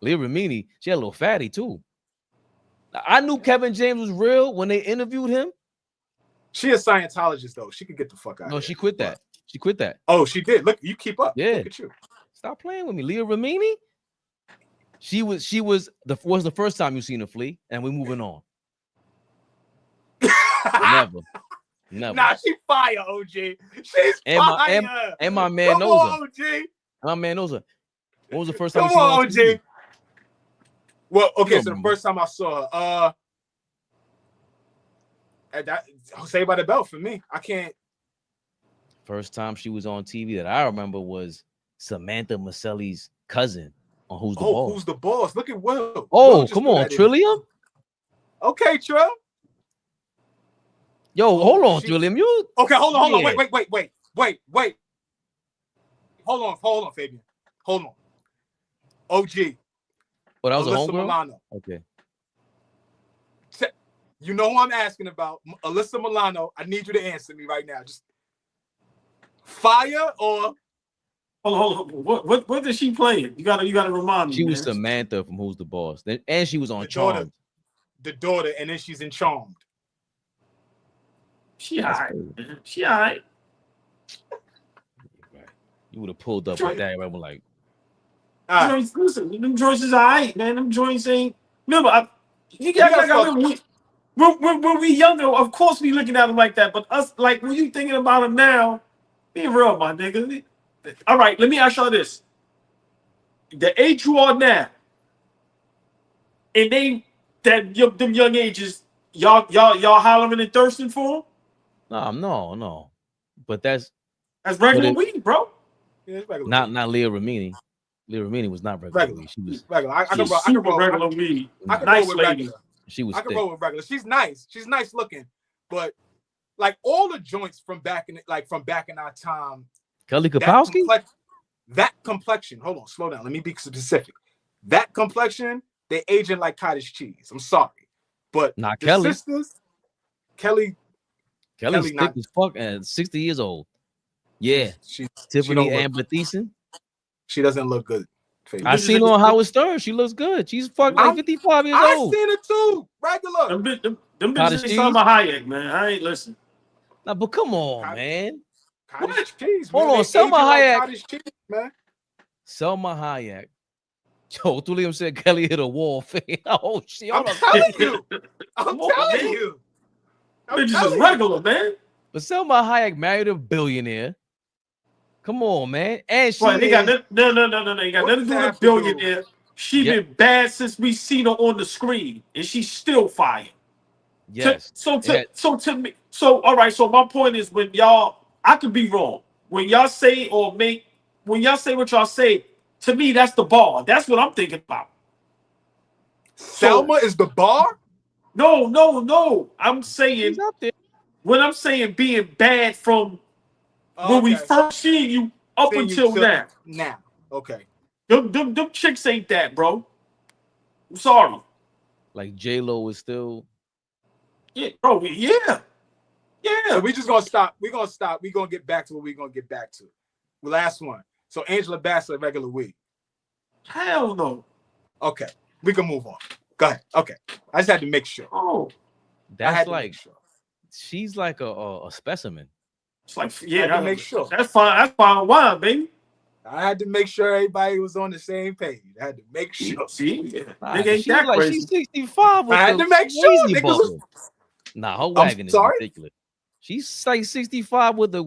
Leah Remini, she had a little fatty too. I knew Kevin James was real when they interviewed him. She a Scientologist though. She could get the fuck out. No, she quit that. She quit that. Oh, she did. Look, you keep up. Yeah. Look at you. Stop playing with me, Leah Remini. She was the first time you seen her flee, and we're moving on. Never. Nah, she fire, OG. She's fire. And my man knows her. OG. My man knows her. When was the first time you seen her? OG? Well, okay, so the first time I saw her, Saved by the Bell for me. I can't. First time she was on TV that I remember was Samantha Maselli's cousin on Who's the Boss. Who's the Boss? Look at Will. Oh, Will come on, Trillium. Okay, Trill. Yo, hold on, Trillium. You okay? Hold on. Wait. Hold on, Fabian. Hold on. OG. Oh, that was Alyssa a homegirl? Milano. Okay. You know who I'm asking about. Alyssa Milano. I need you to answer me right now. Just fire or hold on. What is she playing? You gotta remind me. She was Samantha from Who's the Boss. And she was on Charmed. The daughter, and then she's in Charmed. She all right. You would have pulled up with that. I was like, listen, them joints is all right, man. Them joints ain't. Remember, when we younger, of course we looking at them like that. But us, like, when you thinking about them now, be real, my nigga. All right, let me ask y'all this: the age you are now, and them young ages, y'all hollering and thirsting for them? No. But that's regular weed, bro. Yeah, it's regular not Leah Remini. Leah Remini was not regular weed. She was regular. I can roll regular weed. I can nice roll with lady. regular. She was. I can roll with regular. She's nice. She's nice looking, but like all the joints from back in our time. Kelly Kapowski. That complexion. Hold on, slow down. Let me be specific. That complexion, they aging like cottage cheese. I'm sorry, but not the Kelly. sisters, Kelly. Kelly's thick as fuck and 60 years old. Yeah. She Tiffany don't Amber Thiessen. She doesn't look good. I seen her on Howard Stern. She looks good. She's fucking like 55 years old. I seen it too. Regular. Them bitches ain't Salma Hayek, man. I ain't listen. Nah, but come on, man. Cottage cheese, man. Hold on, Salma Hayek. Cottage cheese, man. Salma Hayek. Joe Thulium said Kelly hit a wall. Oh shit! I'm telling you. I'm telling you. Bitches is regular, man. But Salma Hayek married a billionaire. Come on, man. And she no. You got nothing to do with a billionaire. She been bad since we seen her on the screen, and she's still fire. Yes. So to me, all right. So my point is, when y'all, I could be wrong. When y'all say when y'all say what y'all say, to me that's the bar. That's what I'm thinking about. Selma is the bar? No. I'm saying when I'm saying being bad from when we first seen you up until now. Now, okay. Them chicks ain't that, bro. I'm sorry. Like J-Lo is still. Yeah, bro. Yeah. So we just gonna stop. We're gonna get back to what we're gonna get back to. The last one. So Angela Bassett, regular week. Hell no. Okay, we can move on. Go ahead. Okay, I just had to make sure. Oh, that's like she's like a specimen. It's like I had to make sure. That's fine. That's fine wine, baby. I had to make sure everybody was on the same page. I had to make sure. See, nigga ain't that like crazy. She's 65. With I had to make sure. Niggas Nah, her wagon is ridiculous. She's like 65 with the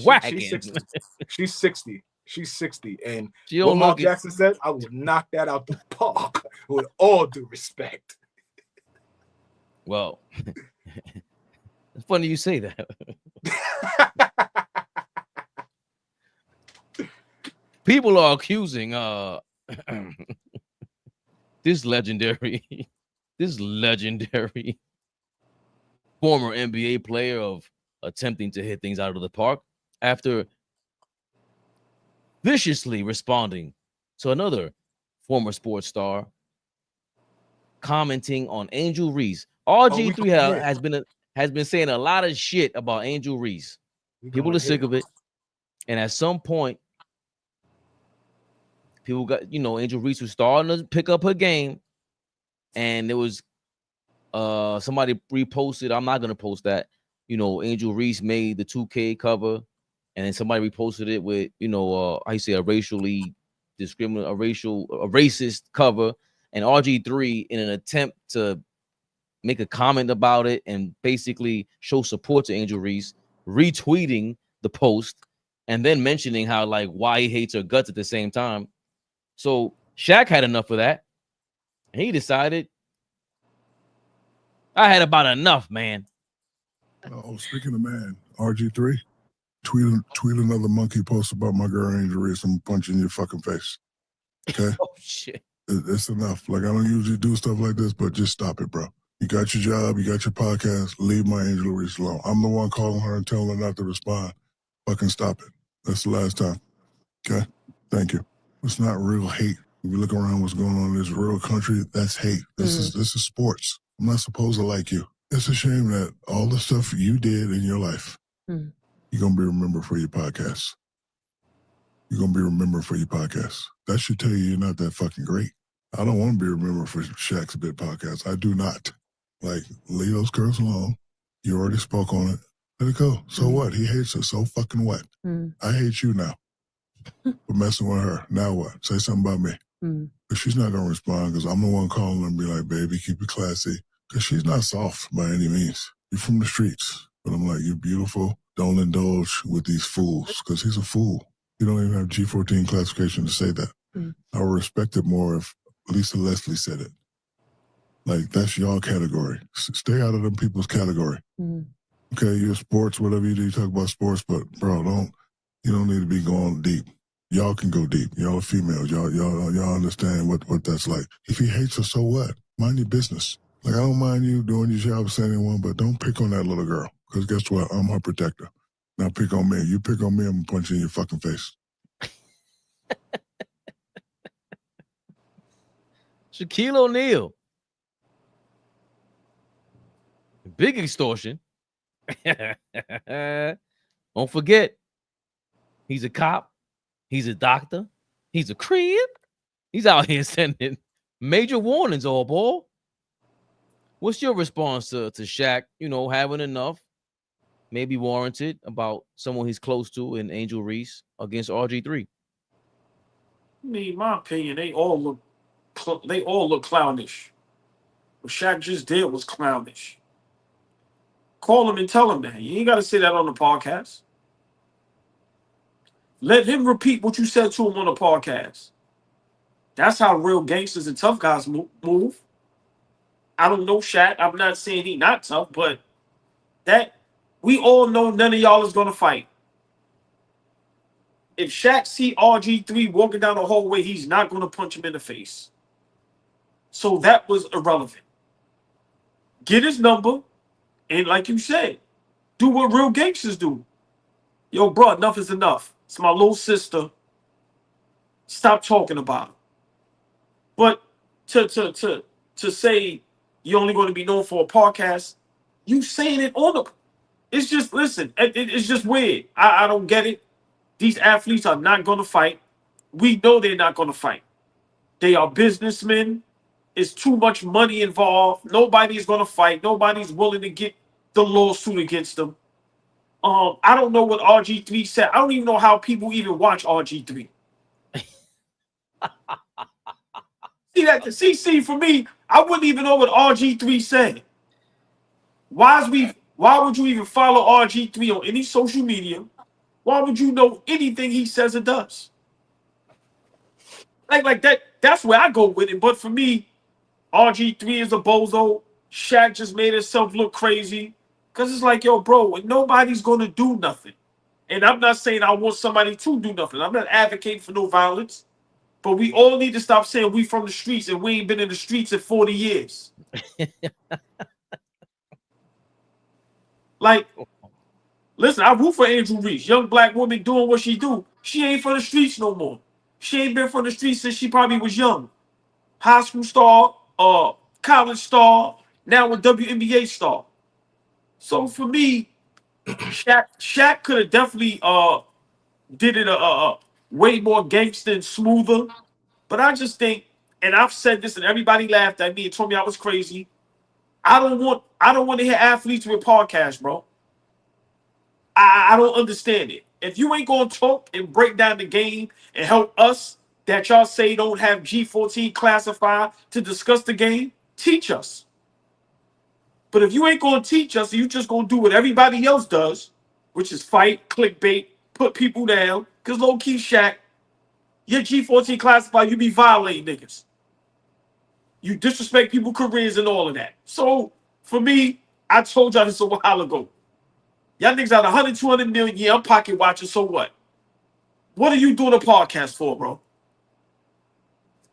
wagon. She's 60. She's 60. And she what Mark Jackson said, I would knock that out the park with all due respect. Well, it's funny you say that. People are accusing this legendary former NBA player of attempting to hit things out of the park after viciously responding to another former sports star commenting on Angel Reese. RG3 has been saying a lot of shit about Angel Reese. People are sick of it. And at some point, people got, Angel Reese was starting to pick up her game. And there was somebody reposted. I'm not gonna post that. Angel Reese made the 2K cover, and then somebody reposted it with, how you say, a racist cover, and RG3 in an attempt to make a comment about it and basically show support to Angel Reese, retweeting the post and then mentioning how why he hates her guts at the same time. So Shaq had enough of that, and he decided, I had about enough, man. Oh, speaking of man, RG3, tweet another monkey post about my girl Angel Reese. I'm punching your fucking face. Okay? Oh, shit. It's enough. I don't usually do stuff like this, but just stop it, bro. You got your job, you got your podcast, leave my Angel Reese alone. I'm the one calling her and telling her not to respond. Fucking stop it. That's the last time. Okay? Thank you. It's not real hate. If you look around what's going on in this real country, that's hate. This is sports. I'm not supposed to like you. It's a shame that all the stuff you did in your life, you're going to be remembered for your podcast. You're going to be remembered for your podcast. That should tell you you're not that fucking great. I don't want to be remembered for Shaq's Bit podcast. I do not. Leave those girls alone. You already spoke on it. Let it go. So what? He hates her. So fucking what? I hate you now for messing with her. Now what? Say something about me. But she's not going to respond because I'm the one calling her and be like, baby, keep it classy. Because she's not soft by any means. You're from the streets. But I'm like, you're beautiful. Don't indulge with these fools because he's a fool. You don't even have G14 classification to say that. I would respect it more if Lisa Leslie said it. That's your category. Stay out of them people's category. Okay, you're sports, whatever you do, you talk about sports, but bro, you don't need to be going deep. Y'all can go deep. Y'all are females. Y'all understand what that's like. If he hates her, so what? Mind your business. I don't mind you doing your job as anyone, but don't pick on that little girl. Because guess what? I'm her protector. Now pick on me. You pick on me, I'm going to punch you in your fucking face. Shaquille O'Neal. Big extortion. Don't forget, he's a cop. He's a doctor. He's a crib. He's out here sending major warnings, all ball. What's your response to Shaq, having enough, maybe warranted, about someone he's close to in Angel Reese against RG3? I mean, in my opinion, they all look clownish. What Shaq just did was clownish. Call him and tell him that. You ain't got to say that on the podcast. Let him repeat what you said to him on the podcast. That's how real gangsters and tough guys move. I don't know Shaq. I'm not saying he not tough, but that we all know none of y'all is gonna fight. If Shaq see RG3 walking down the hallway, he's not gonna punch him in the face. So that was irrelevant. Get his number, and like you said, do what real gangsters do. Yo, bro, enough is enough. It's my little sister. Stop talking about it. But to say you're only going to be known for a podcast, you saying it on the. It's just, listen, it's just weird. I don't get it. These athletes are not going to fight. We know they're not going to fight. They are businessmen. It's too much money involved. Nobody's going to fight. Nobody's willing to get the lawsuit against them. I don't know what RG3 said. I don't even know how people even watch RG3. See, for me, I wouldn't even know what RG3 said. Why would you even follow RG3 on any social media? Why would you know anything he says or does? Like that. That's where I go with it. But for me, RG3 is a bozo. Shaq just made himself look crazy. Because it's like, yo, bro, nobody's going to do nothing. And I'm not saying I want somebody to do nothing. I'm not advocating for no violence. But we all need to stop saying we from the streets and we ain't been in the streets in 40 years. Like, listen, I root for Angel Reese. Young black woman doing what she do. She ain't from the streets no more. She ain't been from the streets since she probably was young. High school star, college star, now a WNBA star. So for me, Shaq could have definitely did it way more gangster and smoother. But I just think, and I've said this, and everybody laughed at me and told me I was crazy. I don't want to hear athletes with podcasts, bro. I don't understand it. If you ain't gonna talk and break down the game and help us that y'all say don't have G14 classified to discuss the game, teach us. But if you ain't gonna teach us, you just gonna do what everybody else does, which is fight, clickbait, put people down. Cause low key Shaq, your G14 classified, you be violating niggas. You disrespect people's careers and all of that. So for me, I told y'all this a while ago. Y'all niggas out 100, 200 million. Yeah, I'm pocket watching. So what? What are you doing a podcast for, bro?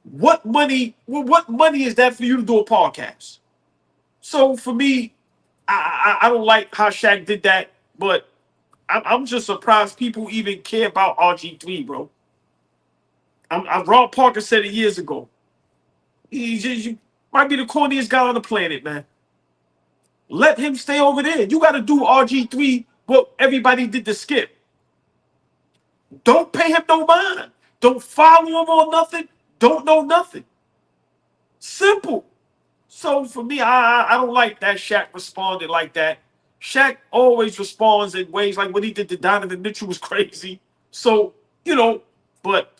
What money is that for you to do a podcast? So for me, I don't like how Shaq did that, but I'm just surprised people even care about RG3, bro. Rob Parker said it years ago. You might be the corniest guy on the planet, man. Let him stay over there. You got to do RG3 what everybody did to Skip. Don't pay him no mind. Don't follow him or nothing. Don't know nothing. Simple. So for me, I don't like that Shaq responded like that. Shaq always responds in ways like what he did to Donovan Mitchell was crazy. So, but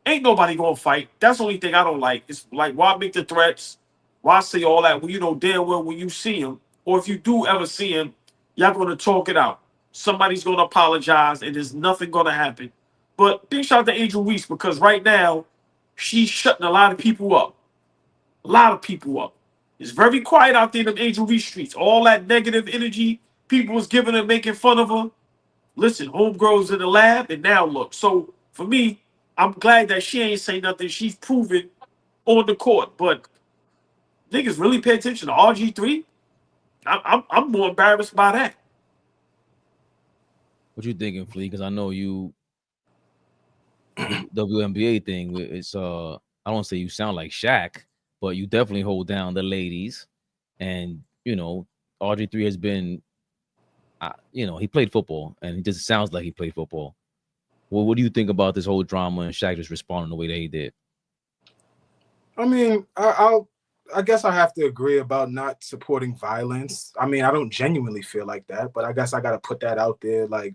ain't nobody gonna fight. That's the only thing I don't like. It's like, why make the threats? Why say all that when you know damn well when you see him, or if you do ever see him, y'all gonna talk it out. Somebody's gonna apologize, and there's nothing gonna happen. But big shout out to Angel Reese because right now she's shutting a lot of people up. A lot of people up. It's very quiet out there in them Angel Reese streets. All that negative energy people was giving her, making fun of her. Listen, homegirl's in the lab, and now look. So for me, I'm glad that she ain't saying nothing. She's proven on the court. But niggas really pay attention to RG3. I'm more embarrassed by that. What you thinking, Flea? Because I know you WNBA thing. It's I don't want to say you sound like Shaq, but you definitely hold down the ladies. And RG3 has been he played football, and it just sounds like he played football. Well, what do you think about this whole drama and Shaq just responding the way that he did? I mean, I guess I have to agree about not supporting violence. I mean, I don't genuinely feel like that, but I guess I got to put that out there. Like,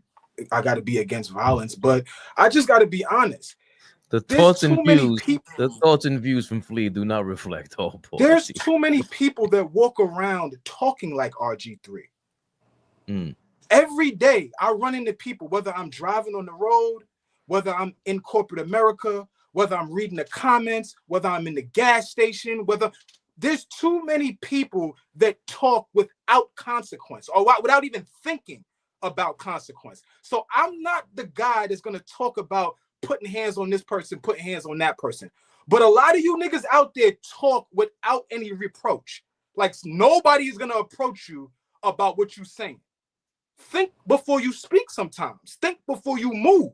I got to be against violence, but I just got to be honest. The There's thoughts and too many views, people. the thoughts and views from Flea do not reflect all policy. There's too many people that walk around talking like RG3. Every day I run into people, whether I'm driving on the road, whether I'm in corporate America, whether I'm reading the comments, whether I'm in the gas station, there's too many people that talk without consequence or without even thinking about consequence. So I'm not the guy that's going to talk about putting hands on this person, putting hands on that person. But a lot of you niggas out there talk without any reproach. Like nobody is going to approach you about what you're saying. Think before you speak sometimes. Think before you move.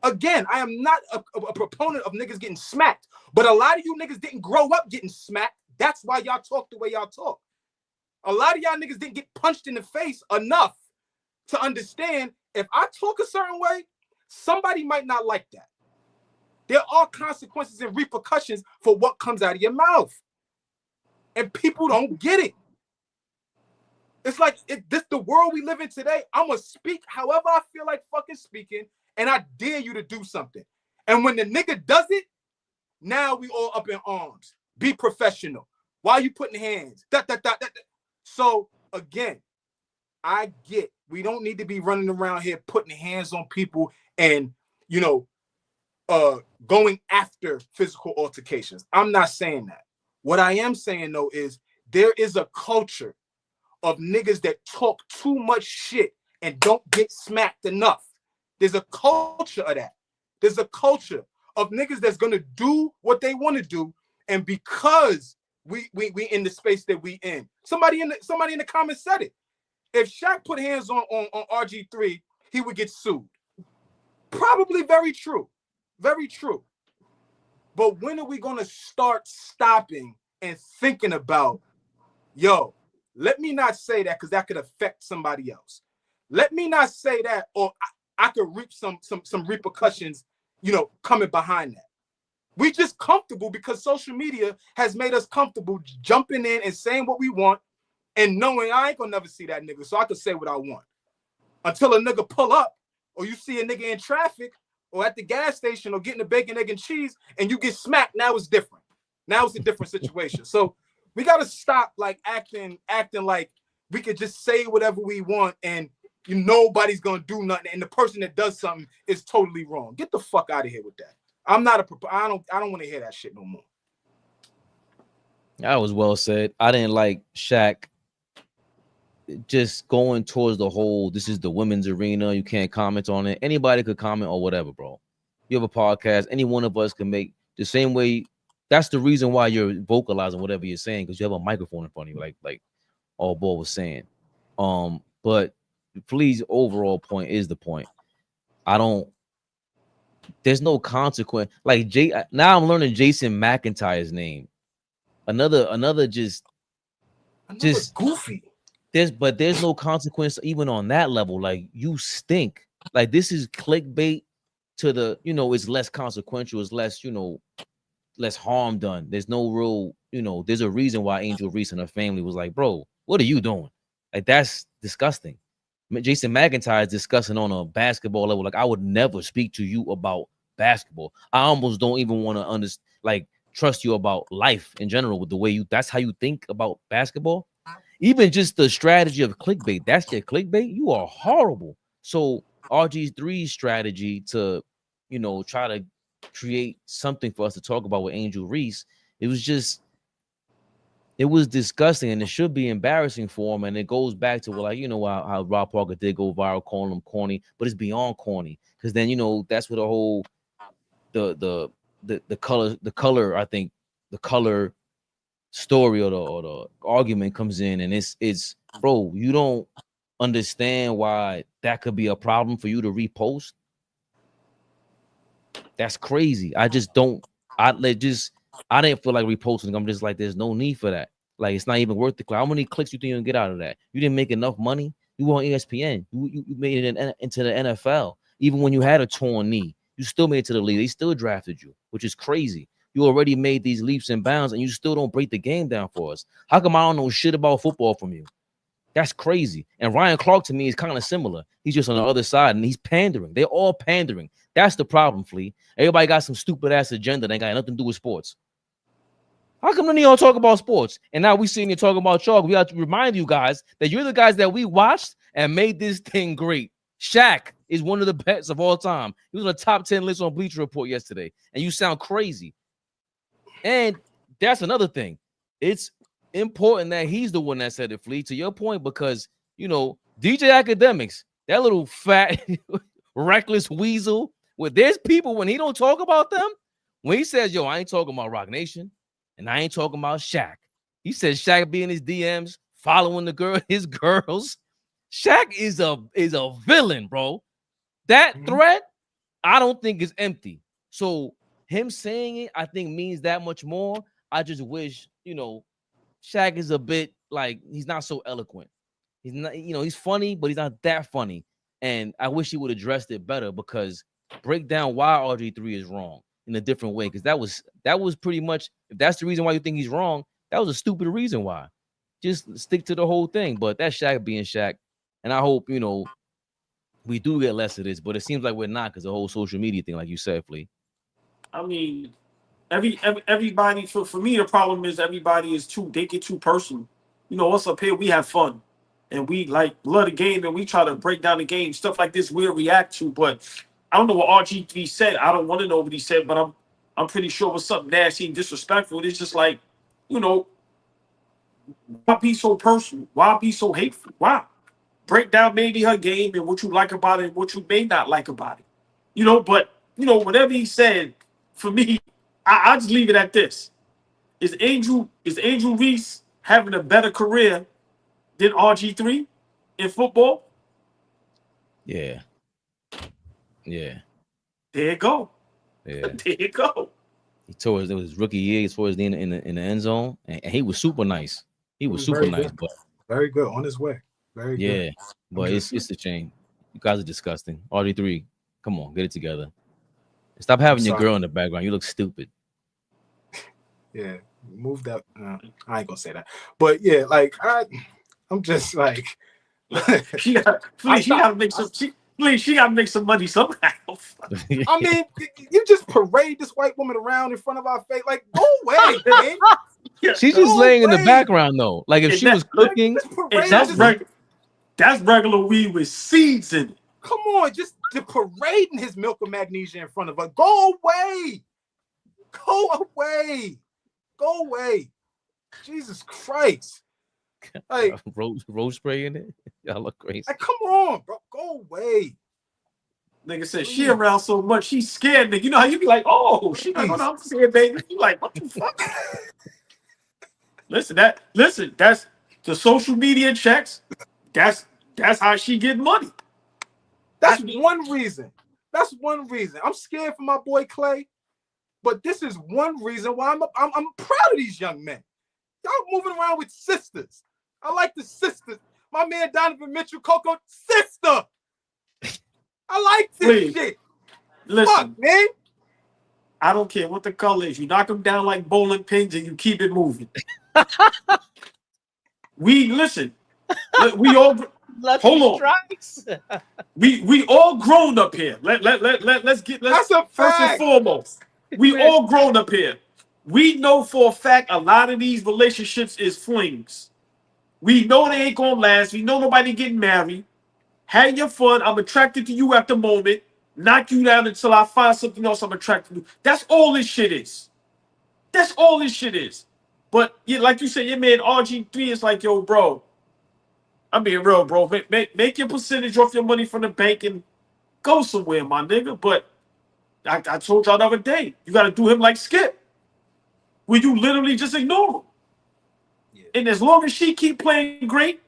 Again, I am not a proponent of niggas getting smacked, but a lot of you niggas didn't grow up getting smacked. That's why y'all talk the way y'all talk. A lot of y'all niggas didn't get punched in the face enough to understand if I talk a certain way, somebody might not like that. There are consequences and repercussions for what comes out of your mouth. And people don't get it. It's like this the world we live in today. I'm going to speak however I feel like fucking speaking, and I dare you to do something. And when the nigga does it, now we all up in arms. Be professional. Why are you putting hands? So, again, I get we don't need to be running around here putting hands on people and, going after physical altercations. I'm not saying that. What I am saying, though, is there is a culture of niggas that talk too much shit and don't get smacked enough. There's a culture of that. There's a culture of niggas that's gonna do what they want to do, and because we in the space that we in. Somebody in the comments said it. If Shaq put hands on RG3, he would get sued. Probably very true. Very true. But when are we gonna start stopping and thinking about, yo, let me not say that because that could affect somebody else. Let me not say that, or I could reap some repercussions, coming behind that. We just comfortable because social media has made us comfortable jumping in and saying what we want and knowing I ain't gonna never see that nigga, so I can say what I want. Until a nigga pull up, or you see a nigga in traffic, or at the gas station, or getting a bacon, egg, and cheese, and you get smacked. Now it's different. Now it's a different situation. So we gotta stop like acting like we could just say whatever we want and nobody's gonna do nothing, and the person that does something is totally wrong. Get the fuck out of here with that. I don't want to hear that shit no more. That was well said. I didn't like Shaq just going towards the whole, this is the women's arena, you can't comment on it. Anybody could comment or whatever, bro. You have a podcast, any one of us can make the same way. That's the reason why you're vocalizing whatever you're saying, because you have a microphone in front of you, like All Ball was saying. But Flea's overall point is the point. There's no consequence. Like now I'm learning Jason McIntyre's name. Another just goofy. There's no consequence even on that level. Like, you stink. Like, this is clickbait to the, it's less consequential, it's less, less harm done. There's no real, there's a reason why Angel Reese and her family was like, bro, what are you doing? Like, that's disgusting. Jason McIntyre is discussing on a basketball level. Like, I would never speak to you about basketball. I almost don't even want to trust you about life in general with the way that's how you think about basketball. Even just the strategy of clickbait, that's your clickbait. You are horrible. So RG3's strategy to, try to create something for us to talk about with Angel Reese, it was disgusting, and it should be embarrassing for him. And it goes back to how Rob Parker did go viral calling him corny, but it's beyond corny, because then that's where the whole the color I think the color story or the argument comes in, and it's bro, you don't understand why that could be a problem for you to repost. That's crazy. I just don't. I didn't feel like reposting. I'm just like, there's no need for that. Like, it's not even worth the click. How many clicks you think you'll get out of that? You didn't make enough money. You were on ESPN. You made it into the NFL. Even when you had a torn knee, you still made it to the league. They still drafted you, which is crazy. You already made these leaps and bounds, and you still don't break the game down for us. How come I don't know shit about football from you? That's crazy. And Ryan Clark to me is kind of similar. He's just on the other side, and he's pandering. They're all pandering. That's the problem, Flea. Everybody got some stupid ass agenda that ain't got nothing to do with sports. How come none of y'all talk about sports? And now we sitting here talking about chalk. We have to remind you guys that you're the guys that we watched and made this thing great. Shaq is one of the best of all time. He was on the top 10 list on Bleacher Report yesterday, and you sound crazy. And that's another thing. It's important that he's the one that said it, Flea, to your point, because, you know, DJ Academics, that little fat, reckless weasel, where there's people, when he don't talk about them, when he says, yo, I ain't talking about Rock Nation, and I ain't talking about Shaq. He says Shaq be in his DMs, following his girls. Shaq is a villain, bro. That threat, I don't think is empty. So him saying it, I think means that much more. I just wish, you know, Shaq is a bit like, he's not so eloquent. He's not, you know, he's funny, but he's not that funny. And I wish he would have addressed it better, because break down why RG3 is wrong in a different way. Because that was pretty much, if that's the reason why you think he's wrong, that was a stupid reason why. Just stick to the whole thing. But that's Shaq being Shaq. And I hope, you know, we do get less of this, but it seems like we're not, because the whole social media thing, like you said, Flea. I mean, everybody, for me, the problem is everybody they get too personal. You know, us up here, we have fun. And we like love the game, and we try to break down the game. Stuff like this we'll react to. But I don't know what RG3 said. I don't want to know what he said, but I'm pretty sure it was something nasty and disrespectful. It's just like, you know, why be so personal? Why be so hateful? Why? Break down maybe her game and what you like about it and what you may not like about it. You know, but, you know, whatever he said, for me, I just leave it at this. Is Angel Reese having a better career than RG3 in football? Yeah. There you go. Yeah. There you go. He tore his rookie year towards the in the end zone, and he was super nice. He was super nice, good. but very good on his way. Very good. Yeah, but it's a shame. You guys are disgusting. RG3, come on, get it together. Stop having your girl in the background. You look stupid. Yeah, move that. I ain't gonna say that, but yeah, like I'm just like she gotta make some money somehow. I mean, you just parade this white woman around in front of our face. Like, go away, man. She's just laying in the background though. Like if she was cooking, that's regular weed with seeds in it. Come on, just parading his milk of magnesia in front of her. Go away. Go away. Go away. Jesus Christ. Like rose spray in it. Y'all look crazy. Like, come on, bro. Go away. Nigga said she around so much, she's scared. Nigga, you know how you be like, oh, she not gonna scared, baby. You like, what the fuck? Listen, that's the social media checks. That's how she get money. That's one reason. That's one reason. I'm scared for my boy Clay, but this is one reason why I'm proud of these young men. Y'all moving around with sisters. I like the sisters. My man Donovan Mitchell, Coco, sister. I like this shit. Listen, fuck, man. I don't care what the color is. You knock them down like bowling pins and you keep it moving. We all hold on. we all grown up here. Let's That's a first fact. and foremost. We all grown up here. We know for a fact a lot of these relationships is flings. We know they ain't gonna last. We know nobody getting married. Have your fun. I'm attracted to you at the moment. Knock you down until I find something else I'm attracted to. That's all this shit is. That's all this shit is. But yeah, like you said, your man RG3 is like, yo, bro. I'm being real, bro. Make your percentage off your money from the bank and go somewhere, my nigga. But I told y'all the other day, you got to do him like Skip, where you literally just ignore him. Yeah. And as long as she keep playing great,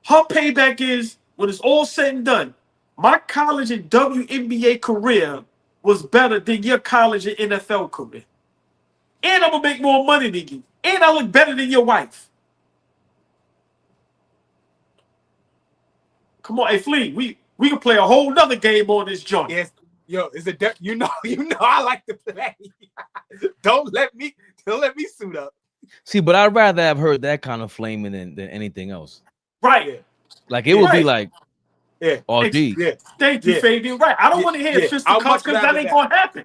her payback is, when it's all said and done, my college and WNBA career was better than your college and NFL career. And I'm going to make more money than you. And I look better than your wife. Come on, hey Flea, we can play a whole nother game on this joint. Yes, yo, is it you know I like to play. Don't let me suit up. See, but I'd rather have heard that kind of flaming than anything else. Right. Yeah. Like it would be like, yeah. Oh, gee. Yeah. Thank you, Fabian. Right. I don't want to hear fisticuffs because that ain't gonna happen.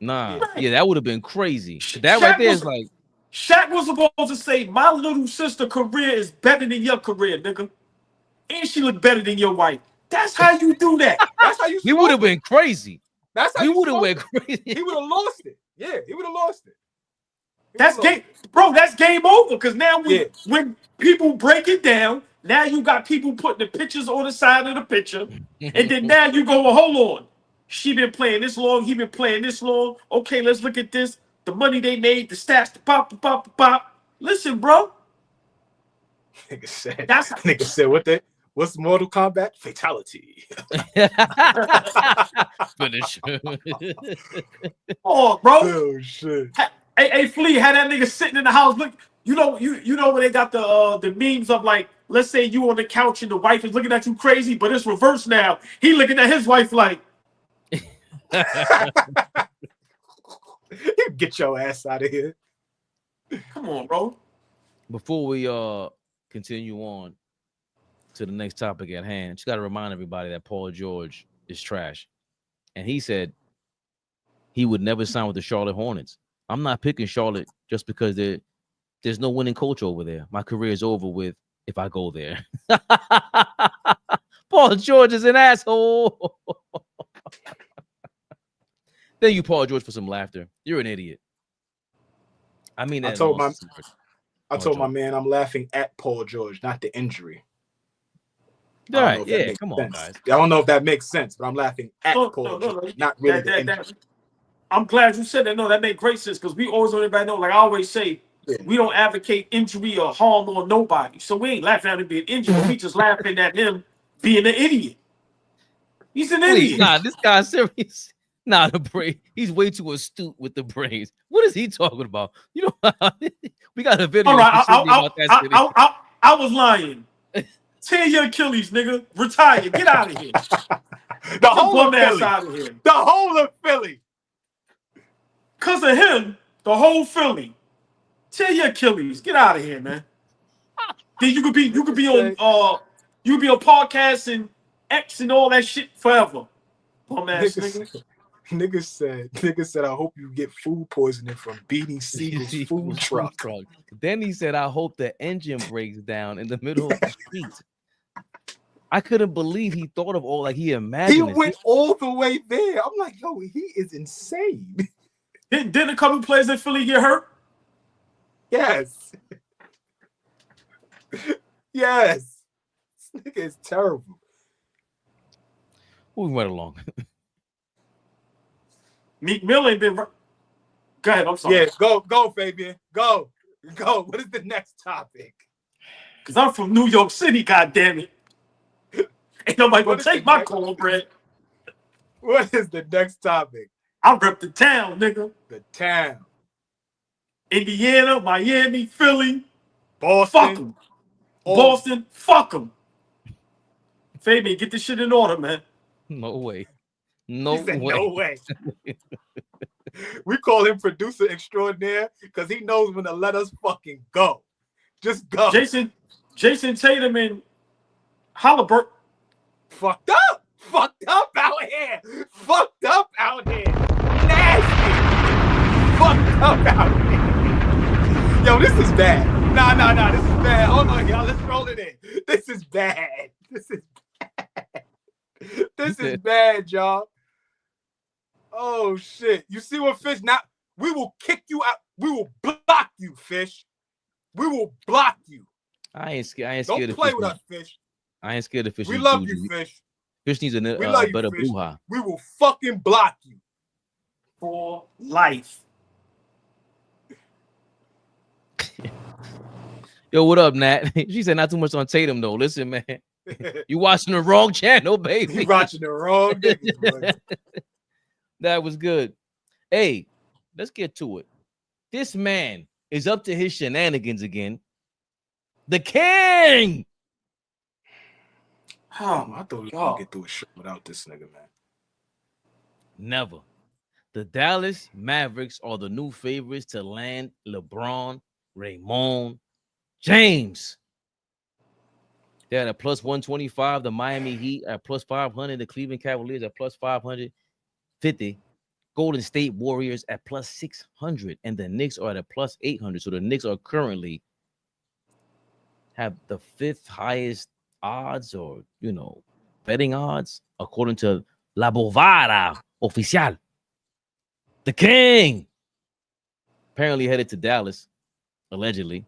Nah, Right. yeah, that would have been crazy. That right there is like Shaq was supposed to say, my little sister career is better than your career, nigga. And she look better than your wife. That's how you do that. That's how you we would have been crazy. That's how we you would have went crazy. He would have lost it. Yeah, he would have lost it. That's game, bro. That's game over. Because now when people break it down, now you got people putting the pictures on the side of the picture, and then now you go, well, hold on. She been playing this long. He been playing this long. Okay, let's look at this. The money they made, the stats, the pop. Listen, bro. Nigga said, what's Mortal Kombat? Fatality. Finish. Oh, bro. Oh shit. Hey, Flea, had that nigga sitting in the house. Look, you know when they got the memes of like, let's say you on the couch and the wife is looking at you crazy, but it's reversed now. He looking at his wife like, get your ass out of here. Come on, bro. Before we continue on to the next topic at hand, just got to remind everybody that Paul George is trash. And he said he would never sign with the Charlotte Hornets. I'm not picking Charlotte just because there's no winning coach over there. My career is over with if I go there. Paul George is an asshole. Thank you, Paul George, for some laughter. You're an idiot. I mean, I told my man I'm laughing at Paul George, not the injury. All right, yeah, come on, guys. I don't know if that makes sense, but I'm laughing at Paul George, not really the injury. I'm glad you said that. No, that made great sense because we always want everybody to know, like I always say, we don't advocate injury or harm on nobody. So we ain't laughing at him being injured. We just laughing at him being an idiot. He's an idiot. Nah, this guy's serious. Nah, the brain. He's way too astute with the brains. What is he talking about? You know, we got a video. All right, I was lying. Tear your Achilles, nigga. Retire. Get out of here. The whole of Philly. Out of here. The whole of Philly. Because of him, the whole Philly. Tear your Achilles. Get out of here, man. Then you could be on podcasts and X and all that shit forever. Bum ass nigga. Nigga said, I hope you get food poisoning from Beanie Siegel's food truck. Then he said, I hope the engine breaks down in the middle of the street. I couldn't believe he thought of all, like he imagined. He went all the way there. I'm like, yo, he is insane. Didn't a couple players in Philly get hurt? Yes. Yes. This nigga is terrible. Moving right along. Meek Mill ain't been. Go ahead. I'm sorry. Yeah, go, Fabian. Go. What is the next topic? Because I'm from New York City, goddammit. Ain't nobody gonna take my cornbread. What is the next topic? I rep the town, nigga. The town. Indiana, Miami, Philly, Boston. Fuck them. Boston, fuck them. Fabian, get this shit in order, man. No way. No way. We call him producer extraordinaire because he knows when to let us fucking go. Just go. Jason Tatum and Halliburton. Fucked up out here. Nasty. Fucked up out here. Yo, this is bad. Nah, this is bad. Hold on, y'all. Let's roll it in. This is bad. This is bad, y'all. Oh, shit. You see what, Fish? Now, we will kick you out. We will block you, Fish. We will block you. I ain't scared. Don't play with us, Fish. I ain't scared of Fish. We love you, Fish. Fish needs a better boo-ha. We will fucking block you. For life. Yo, what up, Nat? She said not too much on Tatum, though. Listen, man. You watching the wrong channel, baby. You watching the wrong niggas, That was good. Hey, let's get to it. This man is up to his shenanigans again. The king. Oh, I thought we were God. gonna get through a show without this nigga, man. Never. The Dallas Mavericks are the new favorites to land LeBron Raymond James. They're at a plus 125. The Miami Heat at plus 500. The Cleveland Cavaliers at plus 550. Golden State Warriors at plus 600. And the Knicks are at a plus 800. So the Knicks are currently have the fifth highest odds or, betting odds according to La Bovada Oficial. The King apparently headed to Dallas, allegedly.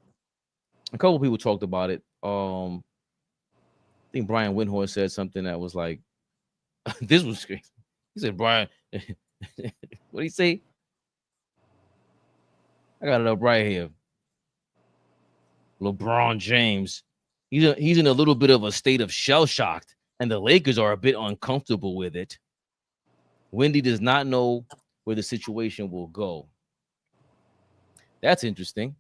A couple people talked about it. I think Brian Windhorst said something that was like, this was crazy. He said, Brian, what did he say? I got it up right here. LeBron James, he's in a little bit of a state of shell-shocked, and the Lakers are a bit uncomfortable with it. Wendy does not know where the situation will go. That's interesting.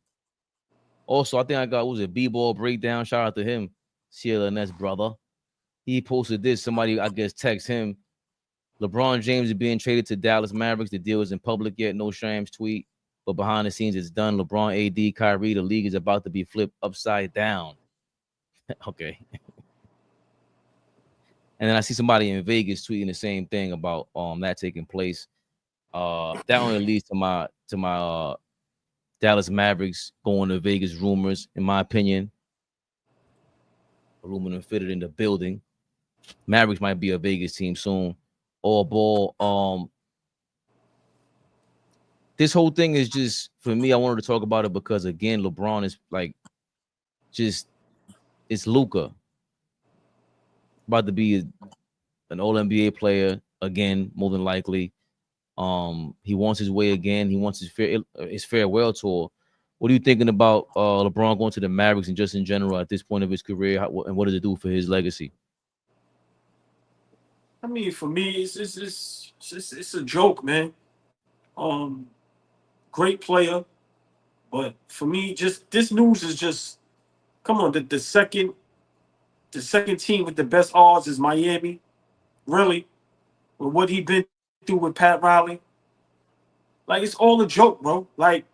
Also, I think I got, what was it, B-Ball Breakdown. Shout out to him, CLNS brother. He posted this. Somebody, I guess, text him. LeBron James is being traded to Dallas Mavericks. The deal isn't public yet. No Shams tweet. But behind the scenes, it's done. LeBron, AD, Kyrie, the league is about to be flipped upside down. Okay. And then I see somebody in Vegas tweeting the same thing about that taking place. That only leads to my Dallas Mavericks going to Vegas rumors, in my opinion. Aluminum fitted in the building. Mavericks might be a Vegas team soon. All ball. This whole thing is just, for me, I wanted to talk about it because, again, LeBron is like, it's Luka. About to be an All-NBA player again, more than likely. He wants his way again. He wants his farewell tour. What are you thinking about LeBron going to the Mavericks and just in general at this point of his career? And what does it do for his legacy? I mean, for me, it's a joke, man. Great player, but for me, just this news is just, come on. The second team with the best odds is Miami. Really, with what he been through with Pat Riley, like it's all a joke, bro. Like,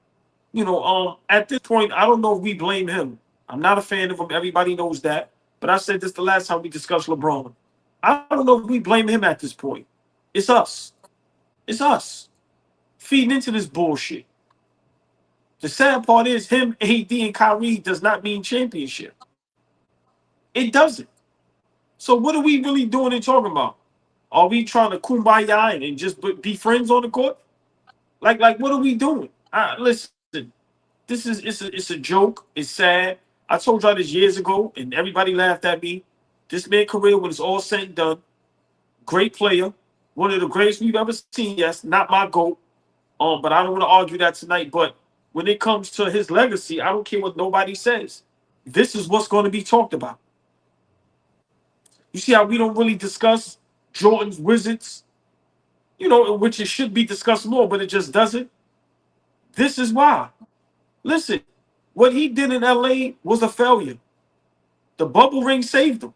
at this point, I don't know if we blame him. I'm not a fan of him. Everybody knows that. But I said this the last time we discussed LeBron. I don't know if we blame him at this point. It's us. It's us feeding into this bullshit. The sad part is him, AD, and Kyrie does not mean championship. It doesn't. So what are we really doing and talking about? Are we trying to kumbaya and just be friends on the court? Like what are we doing? Listen, it's a joke. It's sad. I told y'all this years ago, and everybody laughed at me. This man's career, when it's all said and done, great player, one of the greatest we've ever seen. Yes, not my GOAT. But I don't want to argue that tonight. But when it comes to his legacy, I don't care what nobody says. This is what's going to be talked about. You see how we don't really discuss Jordan's Wizards, in which it should be discussed more, but it just doesn't. This is why. Listen, what he did in LA was a failure. The bubble ring saved him.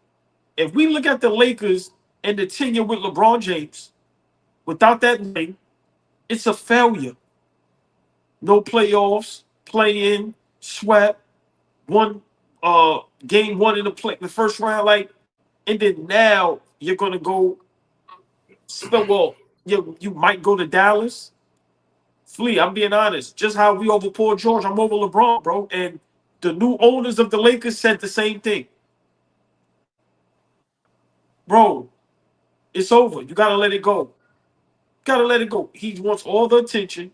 If we look at the Lakers and the tenure with LeBron James, without that ring, it's a failure. No playoffs, play in, swept, one game one in the first round, and then now you're gonna go. Well, you might go to Dallas. Flea, I'm being honest. Just how we over Paul George, I'm over LeBron, bro. And the new owners of the Lakers said the same thing. Bro, it's over. You gotta let it go. Gotta let it go. He wants all the attention.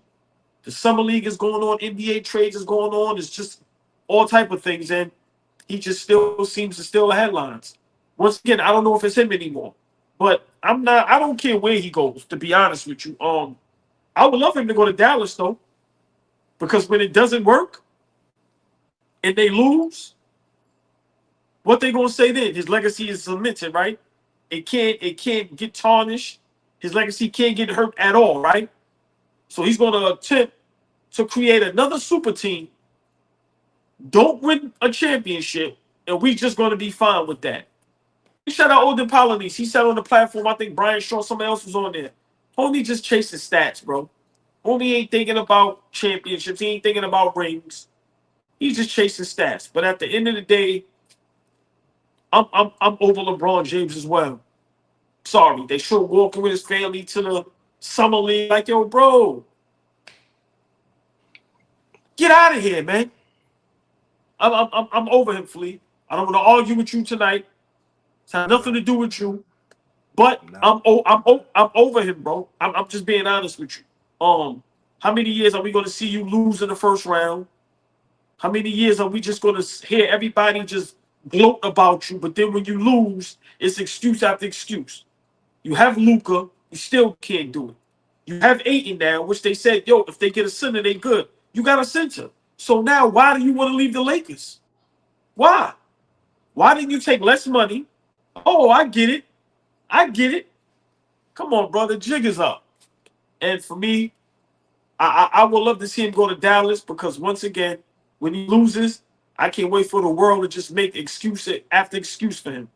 The summer league is going on. NBA trades is going on. It's just all type of things, and he just still seems to steal the headlines. Once again, I don't know if it's him anymore, but I don't care where he goes. To be honest with you, I would love him to go to Dallas though, because when it doesn't work and they lose, what they gonna say then? His legacy is cemented, right? It can't get tarnished. His legacy can't get hurt at all, right? So he's gonna attempt to create another super team. Don't win a championship, and we just gonna be fine with that. Shout out Odin Polynice. He said on the platform, I think Brian Shaw, somebody else was on there. Homie just chasing stats, bro. Homie ain't thinking about championships. He ain't thinking about rings. He's just chasing stats. But at the end of the day, I'm over LeBron James as well. Sorry, they should walking with his family to the summer league. Like, yo, bro, get out of here, man. I'm over him, Flea. I don't want to argue with you tonight. It's had nothing to do with you. But I'm over him, bro. I'm just being honest with you. How many years are we going to see you lose in the first round? How many years are we just going to hear everybody just gloat about you? But then when you lose, it's excuse after excuse. You have Luka, you still can't do it. You have Ayton now, which they said, yo, if they get a center, they good. You got a center. So now, why do you want to leave the Lakers? Why? Why didn't you take less money? Oh, I get it. I get it. Come on, brother. Jig is up. And for me, I would love to see him go to Dallas because once again, when he loses, I can't wait for the world to just make excuse after excuse for him.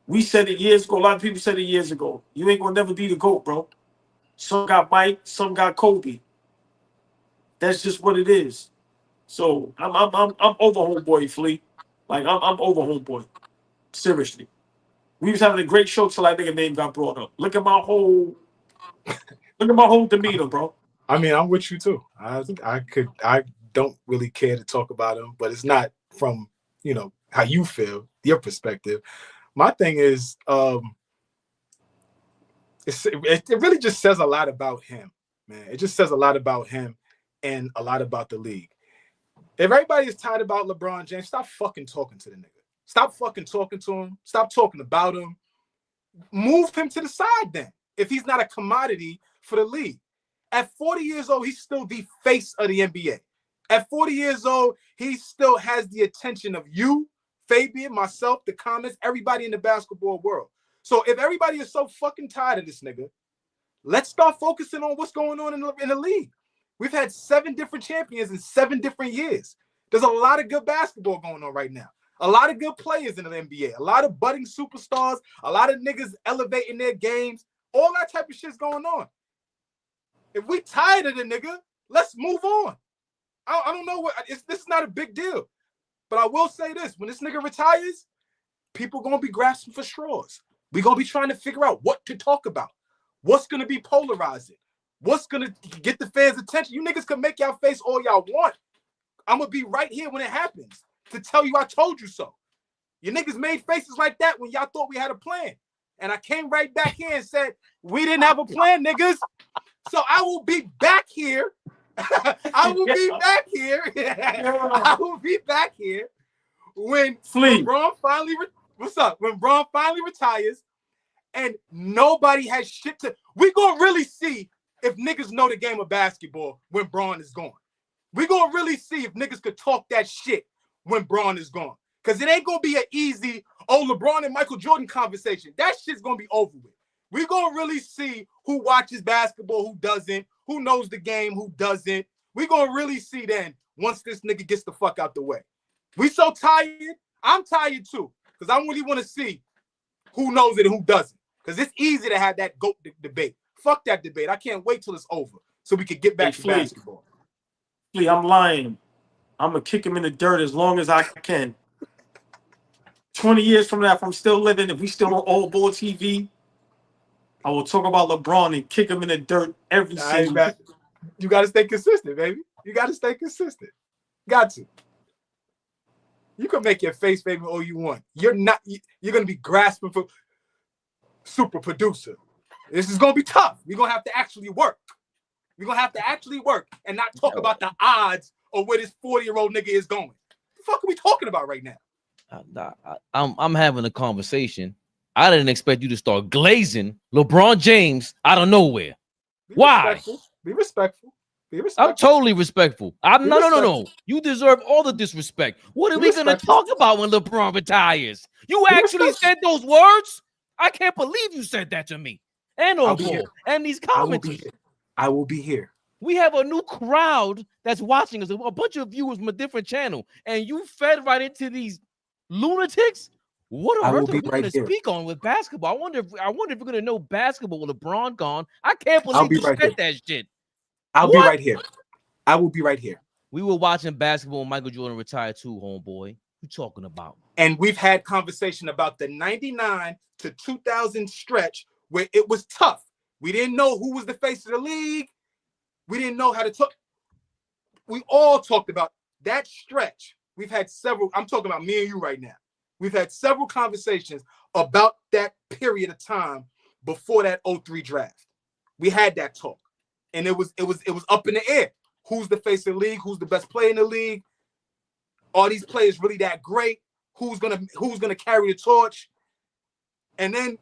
We said it years ago. A lot of people said it years ago. You ain't gonna never be the GOAT, bro. Some got Mike, some got Kobe. That's just what it is. So I'm over homeboy, Flea. Like I'm over homeboy. Seriously. We was having a great show till that nigga name got brought up. Look at my whole demeanor, bro. I mean, I'm with you too. I don't really care to talk about him, but it's not from, how you feel, your perspective. My thing is, it really just says a lot about him, man. It just says a lot about him and a lot about the league. If everybody is tired about LeBron James, stop fucking talking to the nigga. Stop fucking talking to him. Stop talking about him. Move him to the side then, if he's not a commodity for the league. At 40 years old, he's still the face of the NBA. At 40 years old, he still has the attention of you, Fabian, myself, the comments, everybody in the basketball world. So if everybody is so fucking tired of this nigga, let's start focusing on what's going on in the league. We've had 7 different champions in 7 different years. There's a lot of good basketball going on right now. A lot of good players in the NBA. A lot of budding superstars. A lot of niggas elevating their games. All that type of shit's going on. If we tired of the nigga, let's move on. I don't know what. This is not a big deal. But I will say this. When this nigga retires, people going to be grasping for straws. We're going to be trying to figure out what to talk about. What's going to be polarizing? What's going to get the fans' attention? You niggas can make y'all face all y'all want. I'm going to be right here when it happens to tell you I told you so. You niggas made faces like that when y'all thought we had a plan. And I came right back here and said, we didn't have a plan, niggas. So I will be back here. I will be back here. I will be back here when Bron finally when Bron finally retires and nobody has shit to. We gonna really see if niggas know the game of basketball when Bron is gone. We gonna really see if niggas could talk that shit when Bron is gone. Because it ain't gonna be an easy, LeBron and Michael Jordan conversation. That shit's gonna be over with. We're going to really see who watches basketball, who doesn't, who knows the game, who doesn't. We're going to really see then once this nigga gets the fuck out the way. We so tired. I'm tired too because I really want to see who knows it and who doesn't because it's easy to have that GOAT debate. Fuck that debate. I can't wait till it's over so we can get back to basketball. Flea, I'm lying. I'm going to kick him in the dirt as long as I can. 20 years from now, if I'm still living, if we still on All Ball TV, I will talk about LeBron and kick him in the dirt every single day. You got to stay consistent, baby. You got to stay consistent. Got to. You can make your face famous all you want. You're not. You're going to be grasping for super producer. This is going to be tough. We're going to have to actually work. We're going to have to actually work and not talk about the odds of where this 40-year-old nigga is going. What the fuck are we talking about right now? I'm having a conversation. I didn't expect you to start glazing LeBron James out of nowhere. Why? Be respectful. I'm totally respectful. No. You deserve all the disrespect. What are we going to talk about when LeBron retires? You actually said those words? I can't believe you said that to me. And and these comments. I will be here. We have a new crowd that's watching us, a bunch of viewers from a different channel, and you fed right into these lunatics What I on will earth are be we right going to here. speak on with basketball? I wonder if we're going to know basketball with LeBron gone. I can't I'll believe be you right said here. that shit. I'll be What? right here. I will be right here. We were watching basketball when Michael Jordan retired too, homeboy. What you talking about? And we've had conversation about the 99 to 2000 stretch where it was tough. We didn't know who was the face of the league. We didn't know how to talk. We all talked about that stretch. We've had several. I'm talking about me and you right now. We've had several conversations about that period of time before that 03 draft. We had that talk. And it was up in the air. Who's the face of the league? Who's the best player in the league? Are these players really that great? Who's gonna carry the torch? And then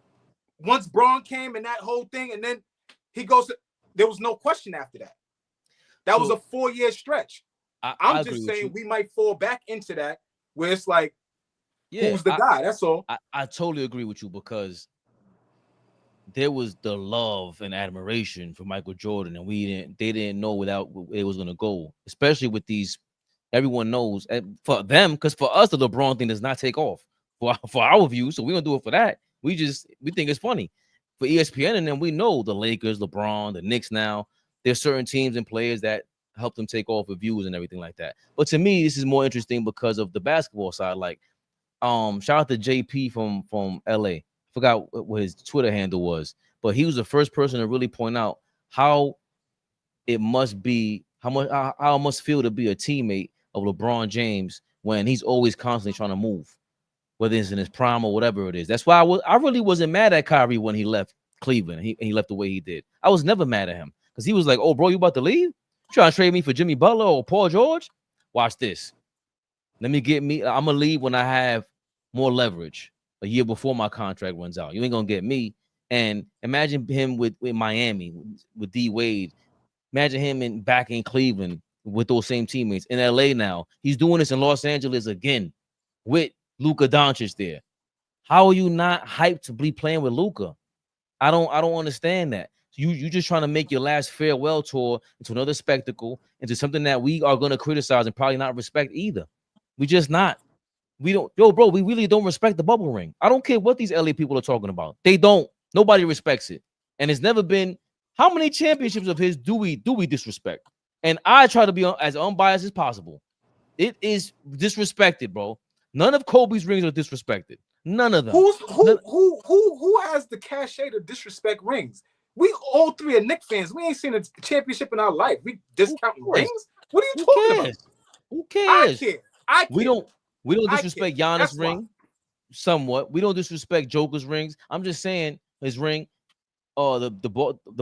once Braun came and that whole thing, and then he goes, there was no question after that. That was a 4-year stretch. I'm just saying we might fall back into that where it's like, who's the guy? That's all. I totally agree with you because there was the love and admiration for Michael Jordan, and they didn't know without it was gonna go, especially with these. Everyone knows, and for them, because for us the LeBron thing does not take off for our view, so we don't do it for that. We think it's funny for ESPN, and then we know the Lakers, LeBron, the Knicks. Now there's certain teams and players that help them take off with views and everything like that. But to me, this is more interesting because of the basketball side. Like, shout out to JP from LA. Forgot what his Twitter handle was, but he was the first person to really point out how it must be, how it must feel to be a teammate of LeBron James when he's always constantly trying to move, whether it's in his prime or whatever it is. That's why I really wasn't mad at Kyrie when he left Cleveland. He left the way he did. I was never mad at him because he was like, "Oh, bro, you about to leave? You trying to trade me for Jimmy Butler or Paul George? Watch this. I'm gonna leave when I have more leverage a year before my contract runs out. You ain't gonna get me." And imagine him with Miami with D Wade. Imagine him back in Cleveland with those same teammates in LA. Now he's doing this in Los Angeles again with Luka Doncic there. How are you not hyped to be playing with Luka? I don't understand that. You just trying to make your last farewell tour into another spectacle, into something that we are going to criticize and probably not respect either. We just not. We don't, bro, we really don't respect the bubble ring. I don't care what these LA people are talking about. They don't. Nobody respects it. And it's never been, how many championships of his do we disrespect? And I try to be as unbiased as possible. It is disrespected, bro. None of Kobe's rings are disrespected. None of them. Who has the cachet to disrespect rings? We all three are Knicks fans. We ain't seen a championship in our life. We discount rings. What are you talking about? Who cares? I care. We don't disrespect Giannis' ring. Somewhat. We don't disrespect Joker's rings. I'm just saying his ring. The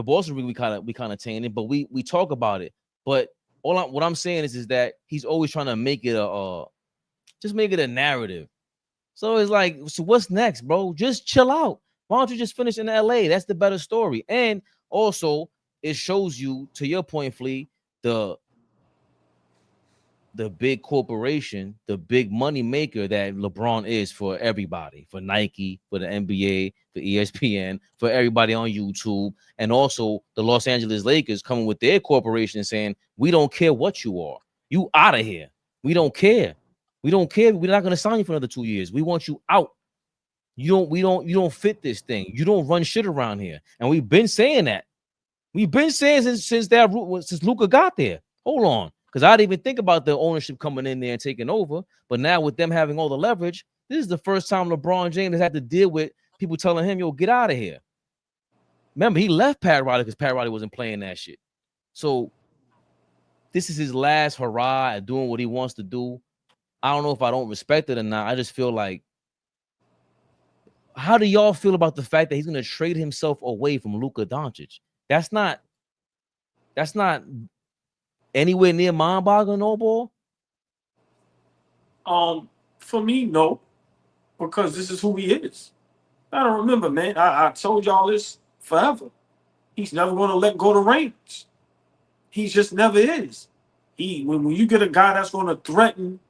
Boston ring we kind of tainted, but we talk about it. But what I'm saying is that he's always trying to make it a narrative. So it's like, so what's next, bro? Just chill out. Why don't you just finish in LA? That's the better story. And also, it shows you, to your point, Flea, the big corporation, the big money maker that LeBron is for everybody, for Nike, for the NBA, for ESPN, for everybody on YouTube, and also the Los Angeles Lakers coming with their corporation saying, we don't care what you are. You out of here. We don't care. We don't care. We're not going to sign you for another 2 years. We want you out. You don't fit this thing. You don't run shit around here. And we've been saying that. We've been saying since Luka got there. Hold on. Because I didn't even think about the ownership coming in there and taking over. But now with them having all the leverage, this is the first time LeBron James has had to deal with people telling him, yo, get out of here. Remember, he left Pat Riley because Pat Riley wasn't playing that shit. So this is his last hurrah at doing what he wants to do. I don't know if I don't respect it or not. I just feel like, how do y'all feel about the fact that he's going to trade himself away from Luka Doncic? That's not anywhere near mind-boggling, no ball. For me, no, because this is who he is. I don't remember, man. I told y'all this forever. He's never going to let go of the reins. He just never is. When you get a guy that's going to threaten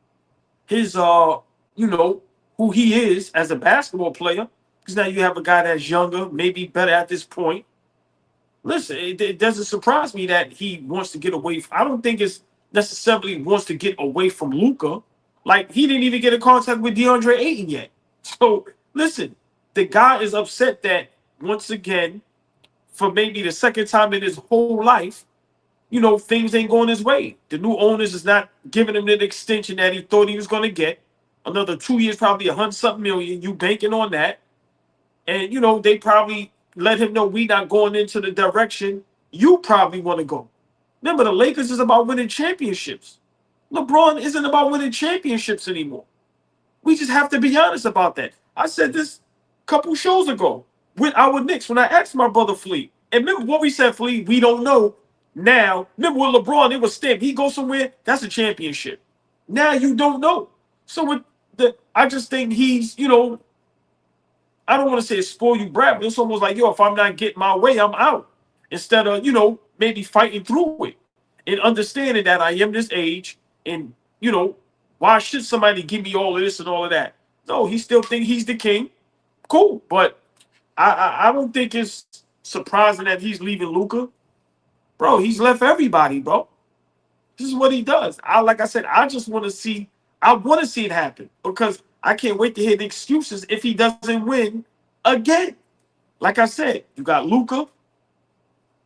his, who he is as a basketball player, because now you have a guy that's younger, maybe better at this point. Listen, it doesn't surprise me that he wants to get away. I don't think it's necessarily wants to get away from Luka. Like, he didn't even get in contact with DeAndre Ayton yet. So listen, the guy is upset that once again, for maybe the second time in his whole life, things ain't going his way. The new owners is not giving him the extension that he thought he was going to get. Another 2 years, probably 100-something million. You banking on that. And, they probably let him know we not going into the direction you probably want to go. Remember, the Lakers is about winning championships. LeBron isn't about winning championships anymore. We just have to be honest about that. I said this a couple shows ago with our Knicks when I asked my brother Flea. And remember what we said, Flea? We don't know. Now, remember with LeBron, it was stamped. He goes somewhere, that's a championship. Now you don't know. So I just think he's, I don't want to say spoil you brat, but it's almost like, if I'm not getting my way, I'm out. Instead of, maybe fighting through it and understanding that I am this age and, why should somebody give me all of this and all of that? No, he still think he's the king. Cool. But I don't think it's surprising that he's leaving Luka. Bro, he's left everybody, bro. This is what he does. Like I said, I want to see it happen because I can't wait to hear the excuses if he doesn't win again. Like I said, you got Luka.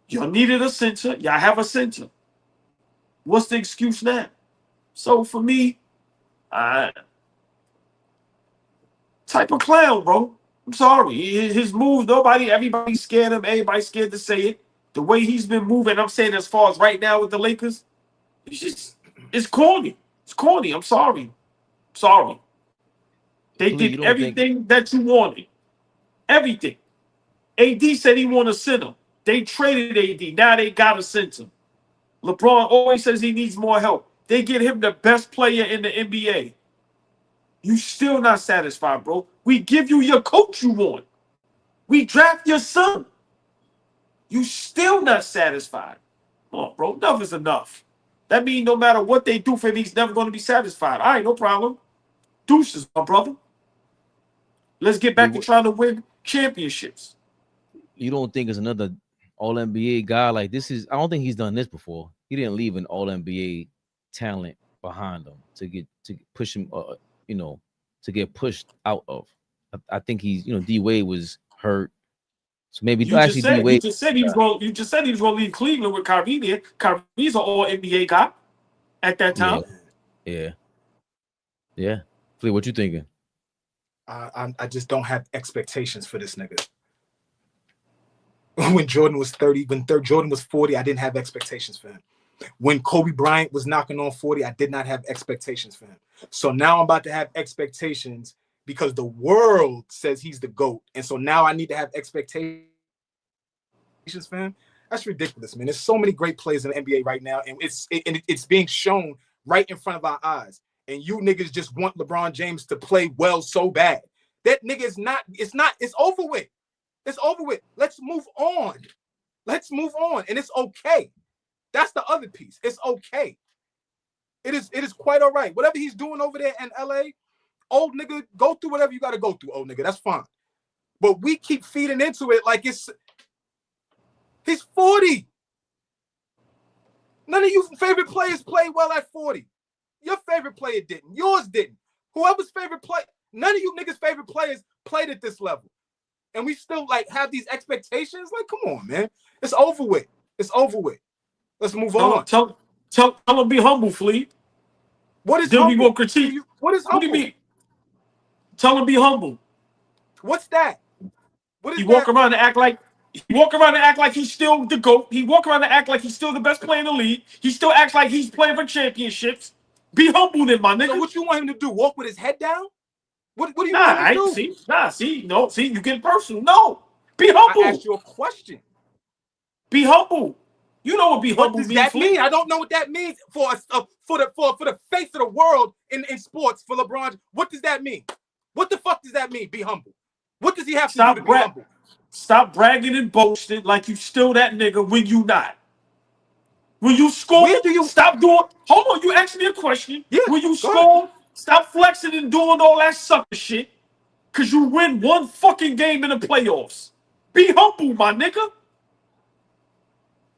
Y'all needed a center. Y'all have a center. What's the excuse now? So for me, type of clown, bro. I'm sorry. His moves, everybody's scared of him. Everybody's scared to say it. The way he's been moving, I'm saying as far as right now with the Lakers, it's corny. It's corny. I'm sorry. Sorry. They did everything that you wanted. Everything. AD said he wanted a center. They traded AD. Now they got a center. LeBron always says he needs more help. They get him the best player in the NBA. You still not satisfied, bro. We give you your coach you want. We draft your son. You still not satisfied. Come on, bro. Enough is enough. That means no matter what they do for him, he's never going to be satisfied. All right, no problem. Deuces, my brother. Let's get back to trying to win championships. You don't think it's another All-NBA guy like this? I don't think he's done this before. He didn't leave an All-NBA talent behind him to push him, to get pushed out of. I think he's, D Wade was hurt, so maybe you just said he was going to leave Cleveland with Kyrie there. Kyrie's an All-NBA guy at that time. Yeah. Flea, what you thinking? I just don't have expectations for this nigga. When Jordan was 30, when Jordan was 40, I didn't have expectations for him. When Kobe Bryant was knocking on 40, I did not have expectations for him. So now I'm about to have expectations because the world says he's the GOAT. And so now I need to have expectations for him. That's ridiculous, man. There's so many great players in the NBA right now, and it's being shown right in front of our eyes. And you niggas just want LeBron James to play well so bad. That nigga is not, it's over with. It's over with. Let's move on. And it's okay. That's the other piece. It's okay. It is quite all right. Whatever he's doing over there in LA, old nigga, go through whatever you got to go through, old nigga. That's fine. But we keep feeding into it like he's 40. None of you favorite players played well at 40. Your favorite player didn't. Yours didn't. Whoever's favorite play, none of you niggas' favorite players played at this level. And we still have these expectations. Like, come on, man. It's over with. Let's move on. Tell him be humble, Flea. What is There'll humble? Be more critique. What is humble? What do you mean? Tell him be humble. What's that? What is he walk around and act like he's still the GOAT. He walk around and act like he's still the best player in the league. He still acts like he's playing for championships. Be humble then, my nigga. So what you want him to do? Walk with his head down? What do you want him to do? See, you get personal. No. Be humble. I asked you a question. Be humble. You know what be humble means. What does that mean? I don't know what that means for the face of the world in sports for LeBron. What does that mean? What the fuck does that mean? Be humble. What does he have to do to be humble? Stop bragging and boasting like you still that nigga when you not. When you score, stop doing. Hold on, you asked me a question. Yeah, when you score, stop flexing and doing all that sucker shit. Cause you win one fucking game in the playoffs. Be humble, my nigga.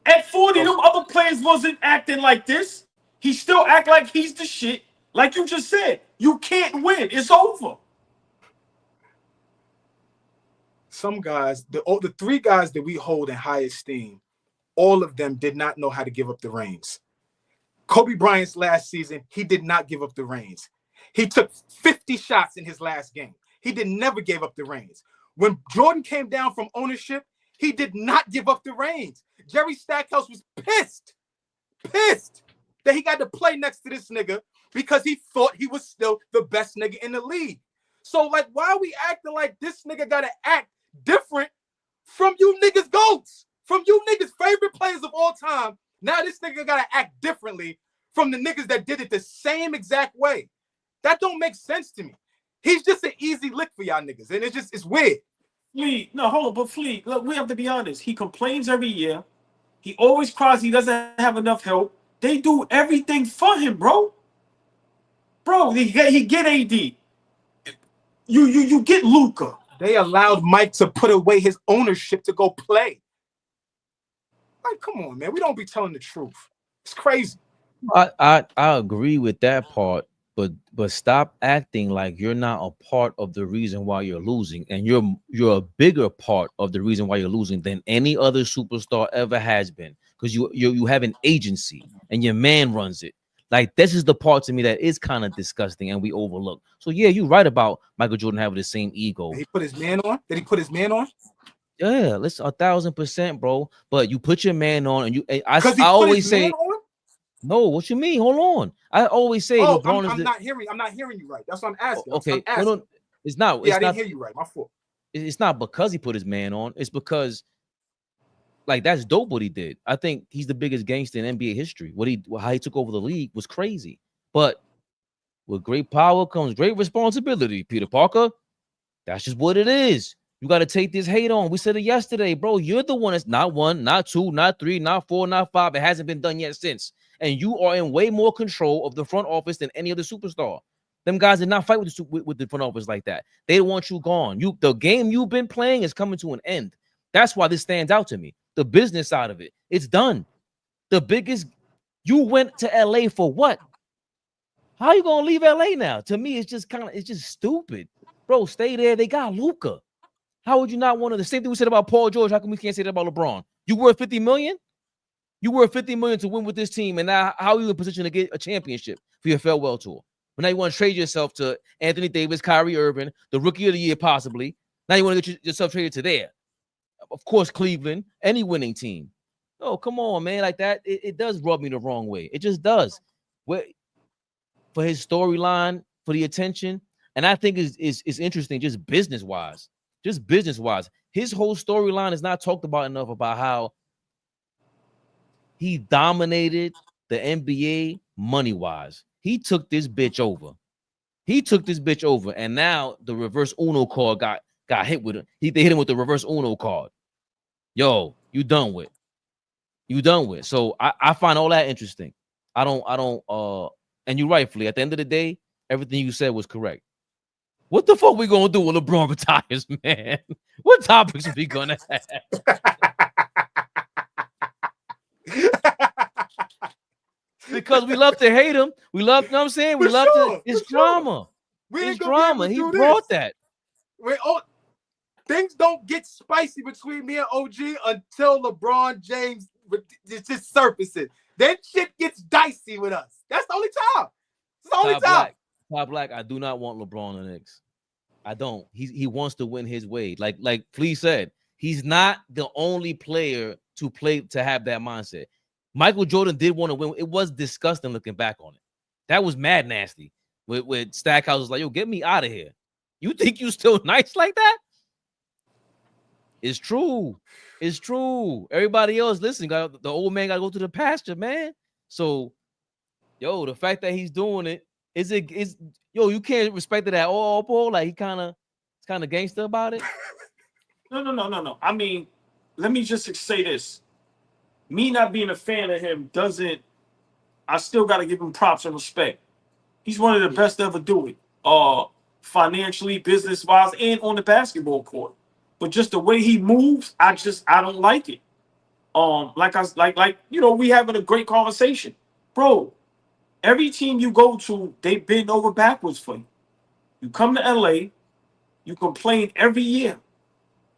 At 40, them other players wasn't acting like this. He still act like he's the shit. Like you just said, you can't win. It's over. some guys, the three guys that we hold in high esteem, all of them did not know how to give up the reins. Kobe Bryant's last season, he did not give up the reins. He took 50 shots in his last game. He never gave up the reins. When Jordan came down from ownership, he did not give up the reins. Jerry Stackhouse was pissed that he got to play next to this nigga because he thought he was still the best nigga in the league. So, like, why are we acting like this nigga got to act different from you niggas GOATs, from you niggas favorite players of all time? Now this nigga got to act differently from the niggas that did it the same exact way. That don't make sense to me. He's just an easy lick for y'all niggas, and it's weird. Fleet, no, hold on, but Fleet, look, we have to be honest. He complains every year. He always cries he doesn't have enough help. They do everything for him, bro. Bro, he get AD. You get Luka. They allowed Mike to put away his ownership to go play. Like, come on, man. We don't be telling the truth. It's crazy. I agree with that part, but stop acting like you're not a part of the reason why you're losing, and you're a bigger part of the reason why you're losing than any other superstar ever has been, because you have an agency and your man runs it. Like, this is the part to me that is kind of disgusting and we overlook. So yeah, you're right about Michael Jordan having the same ego. Did he put his man on? Yeah, let's 1,000%, bro. But you put your man on, and I always say, no. What you mean? Hold on. I always say LeBron I'm not hearing you right. That's what I'm asking. Okay, I'm asking. no, it's not. Yeah, I didn't hear you right. My fault. It's not because he put his man on. It's because, like, that's dope what he did. I think he's the biggest gangster in NBA history. How he took over the league was crazy. But with great power comes great responsibility, Peter Parker. That's just what it is. You got to take this hate on. We said it yesterday, bro. You're the one that's not 1, not 2, not 3, not 4, not 5. It hasn't been done yet since. And you are in way more control of the front office than any other superstar. Them guys did not fight with the front office like that. They want you gone. The game you've been playing is coming to an end. That's why this stands out to me. The business side of it, it's done. You went to LA for what? How are you gonna leave LA now? To me, it's just stupid. Bro, stay there. They got Luka. How would you not want to? The same thing we said about Paul George. How come we can't say that about LeBron? You worth $50 million? You worth $50 million to win with this team, and now how are you in position to get a championship for your farewell tour? But now you want to trade yourself to Anthony Davis, Kyrie Irving, the rookie of the year possibly. Now you want to get yourself traded to there. Of course, Cleveland, any winning team. Oh, come on, man. Like that, it does rub me the wrong way. It just does. For his storyline, for the attention, and I think is interesting just business-wise. Just business-wise. His whole storyline is not talked about enough about how he dominated the NBA money-wise. He took this bitch over. And now the reverse Uno card got hit with it. They hit him with the reverse Uno card. Yo, you done with. So I find all that interesting. I don't and you rightfully, at the end of the day, everything you said was correct. What the fuck we gonna do when LeBron retires, man? What topics are we gonna have? Because we love to hate him. We love, you know what I'm saying? We love it's drama. It's drama. He brought that. Things don't get spicy between me and OG until LeBron James just surfaces. Then shit gets dicey with us. That's the only time. It's the only time. Top Black, I do not want LeBron on the Knicks. I don't. He wants to win his way. Like Flea said, he's not the only player to have that mindset. Michael Jordan did want to win. It was disgusting looking back on it. That was mad nasty. With Stackhouse was like, yo, get me out of here. You think you still nice like that? It's true. It's true. Everybody else, listen, the old man got to go to the pasture, man. So, yo, the fact that he's doing it, you can't respect it at all, Paul. Like, it's kind of gangster about it. No. I mean, let me just say this. Me not being a fan of him I still got to give him props and respect. He's one of the best to ever do it. Financially, business-wise, and on the basketball court. But just the way he moves, I don't like it. We having a great conversation. Bro, every team you go to, they bend over backwards for you. You come to LA, you complain every year.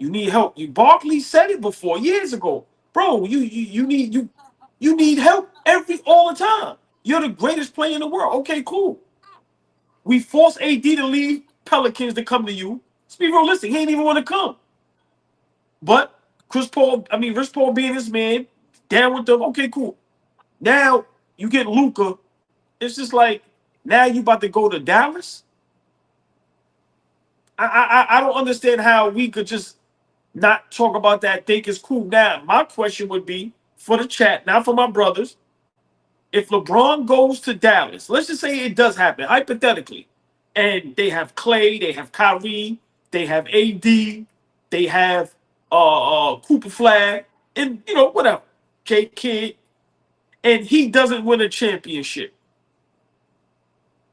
You need help. Barkley said it before years ago, bro. You need help all the time. You're the greatest player in the world. Okay, cool. We forced AD to leave Pelicans to come to you. Let's be realistic. He ain't even want to come. But Rich Paul being his man, down with them. Okay, cool. Now you get Luka. It's just like now you about to go to Dallas. I don't understand how we could just not talk about that. Think it's cool. Now my question would be for the chat, not for my brothers. If LeBron goes to Dallas, let's just say it does happen, hypothetically, and they have Clay, they have Kyrie, they have AD, they have Cooper Flag, and whatever, J Kidd, and he doesn't win a championship.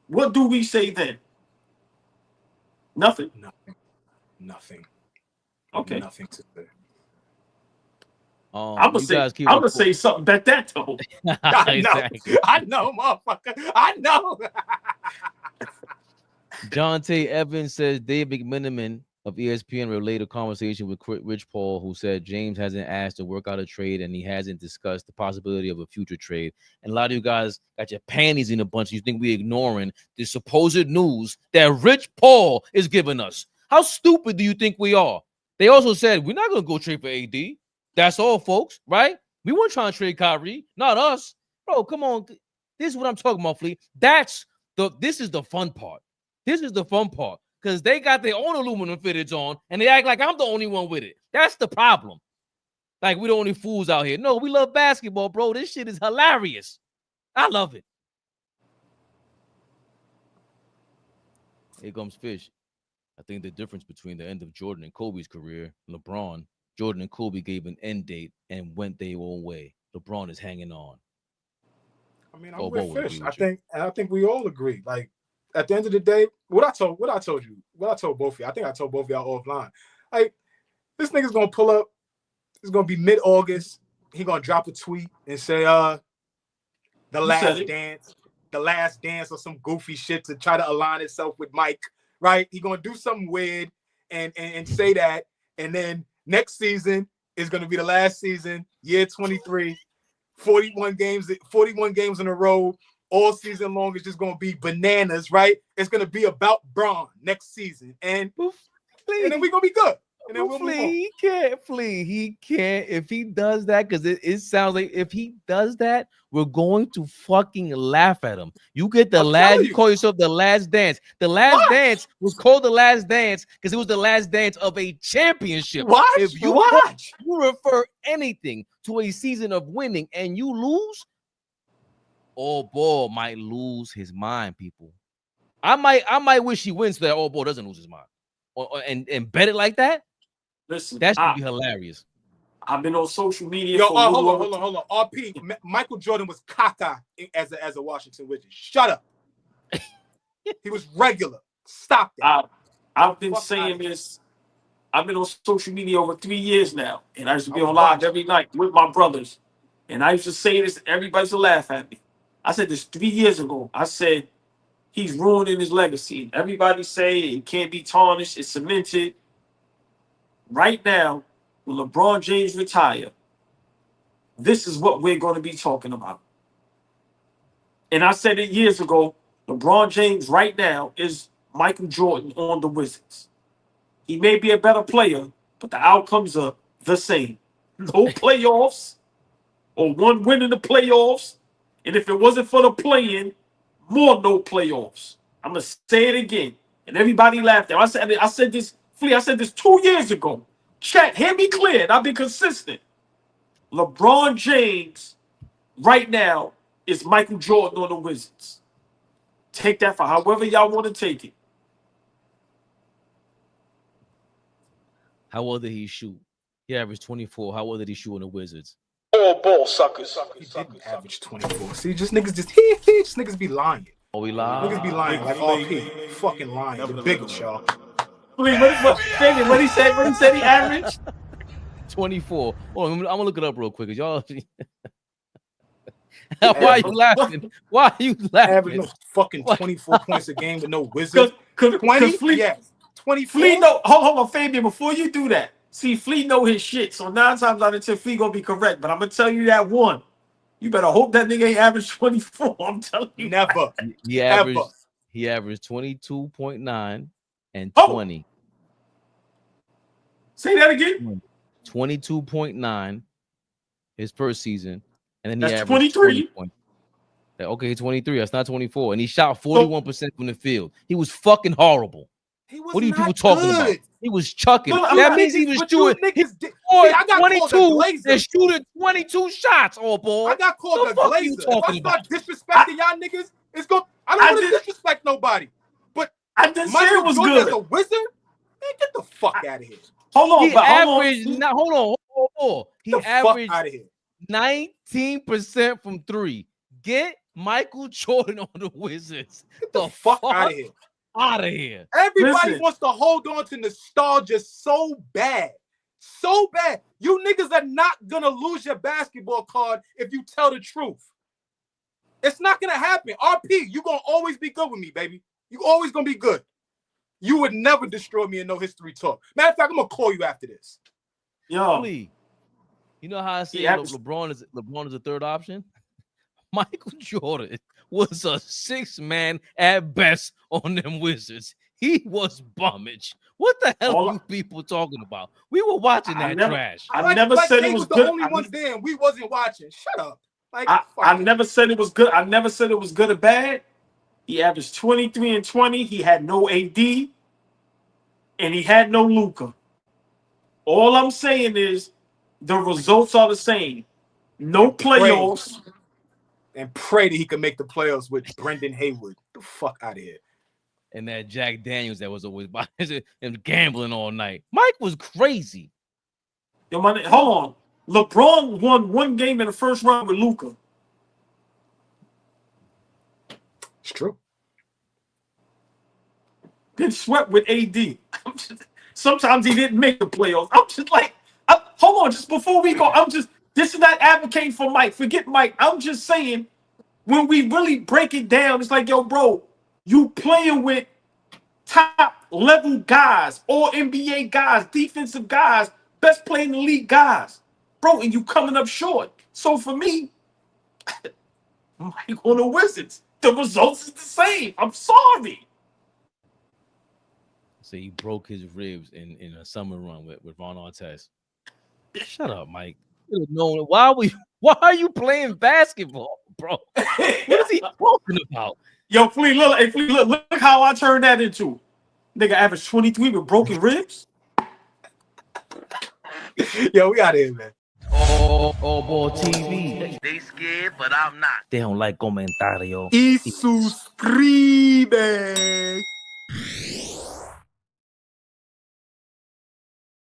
What do we say then? Nothing. Nothing. Okay. Nothing to say. I'm gonna say something about that though. I know, motherfucker. I know. John T. Evans says Dave McMenamin of ESPN relayed a conversation with Rich Paul, who said James hasn't asked to work out a trade and he hasn't discussed the possibility of a future trade. And a lot of you guys got your panties in a bunch. You think we're ignoring the supposed news that Rich Paul is giving us. How stupid do you think we are? They also said we're not going to go trade for AD. That's all, folks, right? We weren't trying to trade Kyrie, not us. Bro, come on. This is what I'm talking about, Flea. This is the fun part. This is the fun part because they got their own aluminum fitteds on and they act like I'm the only one with it. That's the problem. Like we're the only fools out here. No, we love basketball, bro. This shit is hilarious. I love it. Here comes Fish. I think the difference between the end of Jordan and Kobe's career, LeBron, Jordan and Kobe gave an end date and went their own way. LeBron is hanging on. I mean, I'm with Fish. I think we all agree. Like at the end of the day, what I told both of you. I think I told both of y'all offline. Like this nigga's gonna pull up. It's gonna be mid-August. He gonna drop a tweet and say, the last dance or some goofy shit to try to align itself with Mike. Right? He gonna do something weird and say that, and then next season is gonna be the last season, year 23, 41 games in a row, all season long is just gonna be bananas, right? It's gonna be about Braun next season, and then we're gonna be good. And then we'll move on. He can't flee. He can't. If he does that, because it sounds like if he does that, we're going to fucking laugh at him. You get the last, you call yourself the last dance. The last dance was called the last dance because it was the last dance of a championship. If you refer anything to a season of winning and you lose, All Ball might lose his mind, people. I might wish he wins so that All Ball doesn't lose his mind. And bet it like that. Listen, that should be hilarious. I've been on social media. Yo, hold on. RP, Michael Jordan was caca as a Washington Wizard. Shut up. He was regular. Stop that. I've been saying this. I've been on social media over 3 years now, and I used to be on live every night with my brothers. And I used to say this. Everybody used to laugh at me. I said this 3 years ago. I said he's ruining his legacy. Everybody say it can't be tarnished. It's cemented. Right now, when LeBron James retire, this is what we're going to be talking about. And I said it years ago, LeBron James right now is Michael Jordan on the Wizards. He may be a better player, but the outcomes are the same. No playoffs or one win in the playoffs. And if it wasn't for the play-in, more no playoffs. I'm going to say it again. And everybody laughed at me. I said this 2 years ago. Chat, hear me clear. And I've been consistent. LeBron James right now is Michael Jordan on the Wizards. Take that for however y'all want to take it. How well did he shoot? He averaged 24. How well did he shoot on the Wizards? All ball suckers. He didn't average 24. See, just niggas be lying. Oh, we lie. Niggas be lying like RP. Fucking lying. The biggest, y'all. What he said? What he said he averaged? 24. Oh, I'm gonna look it up real quick. Cause y'all. Why are you laughing? Why are you laughing? Average no fucking 24 points a game with no Wizard. 20? Yes. 24. Flea, no, hold on, Fabian. Before you do that, See, Flea know his shit, so 9 times out of 10, Flea gonna be correct. But I'm gonna tell you that one. You better hope that nigga ain't average 24. I'm telling you. Never. He Ever. averaged 22.9 and Oh. 20. Say that again. 22.9 his first season, and then he That's averaged 23. 20 points. Okay, 23. That's not 24. And he shot 41% from the field. He was fucking horrible. He was What are you not people talking good. about? He was chucking. No, that not, means he was but shooting. you niggas He See, scored I got called a 22 glazer. and shooting 22 shots, all boy. I got called the a fuck are you glazer. If I talking start about? disrespecting y'all niggas, it's going. I don't want to disrespect nobody. But I didn't say Michael it was Jordan good. as a wizard, man, get the fuck out of here. Hold on, He but averaged. hold on. Now, hold on. He Get the fuck averaged out of here. 19% from 3. Get Michael Jordan on the Wizards. Get the fuck out of here. Out of here. Everybody Listen. wants to hold on to nostalgia so bad. So bad. You niggas are not going to lose your basketball card if you tell the truth. It's not going to happen. RP, you going to always be good with me, baby. You always going to be good. You would never destroy me in no history talk. Matter of fact, I'm going to call you after this. Yo. Please. You know how I say LeBron is a third option? Michael Jordan was a 6-man at best on them Wizards. He was bummage. What the hell are you people talking about? We were watching that trash. I never said it was good. The only ones there and we wasn't watching. Shut up. Like, I never said it was good. I never said it was good or bad. He averaged 23 and 20. He had no AD, and he had no Luka. All I'm saying is the results are the same. No playoffs. And pray that he can make the playoffs with Brendan Haywood. Get the fuck out of here. And that Jack Daniels that was always by and gambling all night. Mike was crazy. Yo, man, hold on. LeBron won 1 game in the first round with Luka. It's true. Been swept with AD. Sometimes he didn't make the playoffs. I'm just like, hold on, just before we go, this is not advocating for Mike. Forget Mike. I'm just saying, when we really break it down, it's like, yo, bro, you playing with top level guys, all NBA guys, defensive guys, best player in the league guys, bro, and you coming up short. So for me, Mike on the Wizards, the results is the same. I'm sorry. So he broke his ribs in a summer run with Ron Artest. Shut up, Mike. Why are you playing basketball, bro? What is he talking about? Yo, Flea, look how I turned that into. Nigga averaged 23 with broken ribs. Yo, we out here, man. Oh, boy, TV. They scared, but I'm not. They don't like comentario. Y suscribe.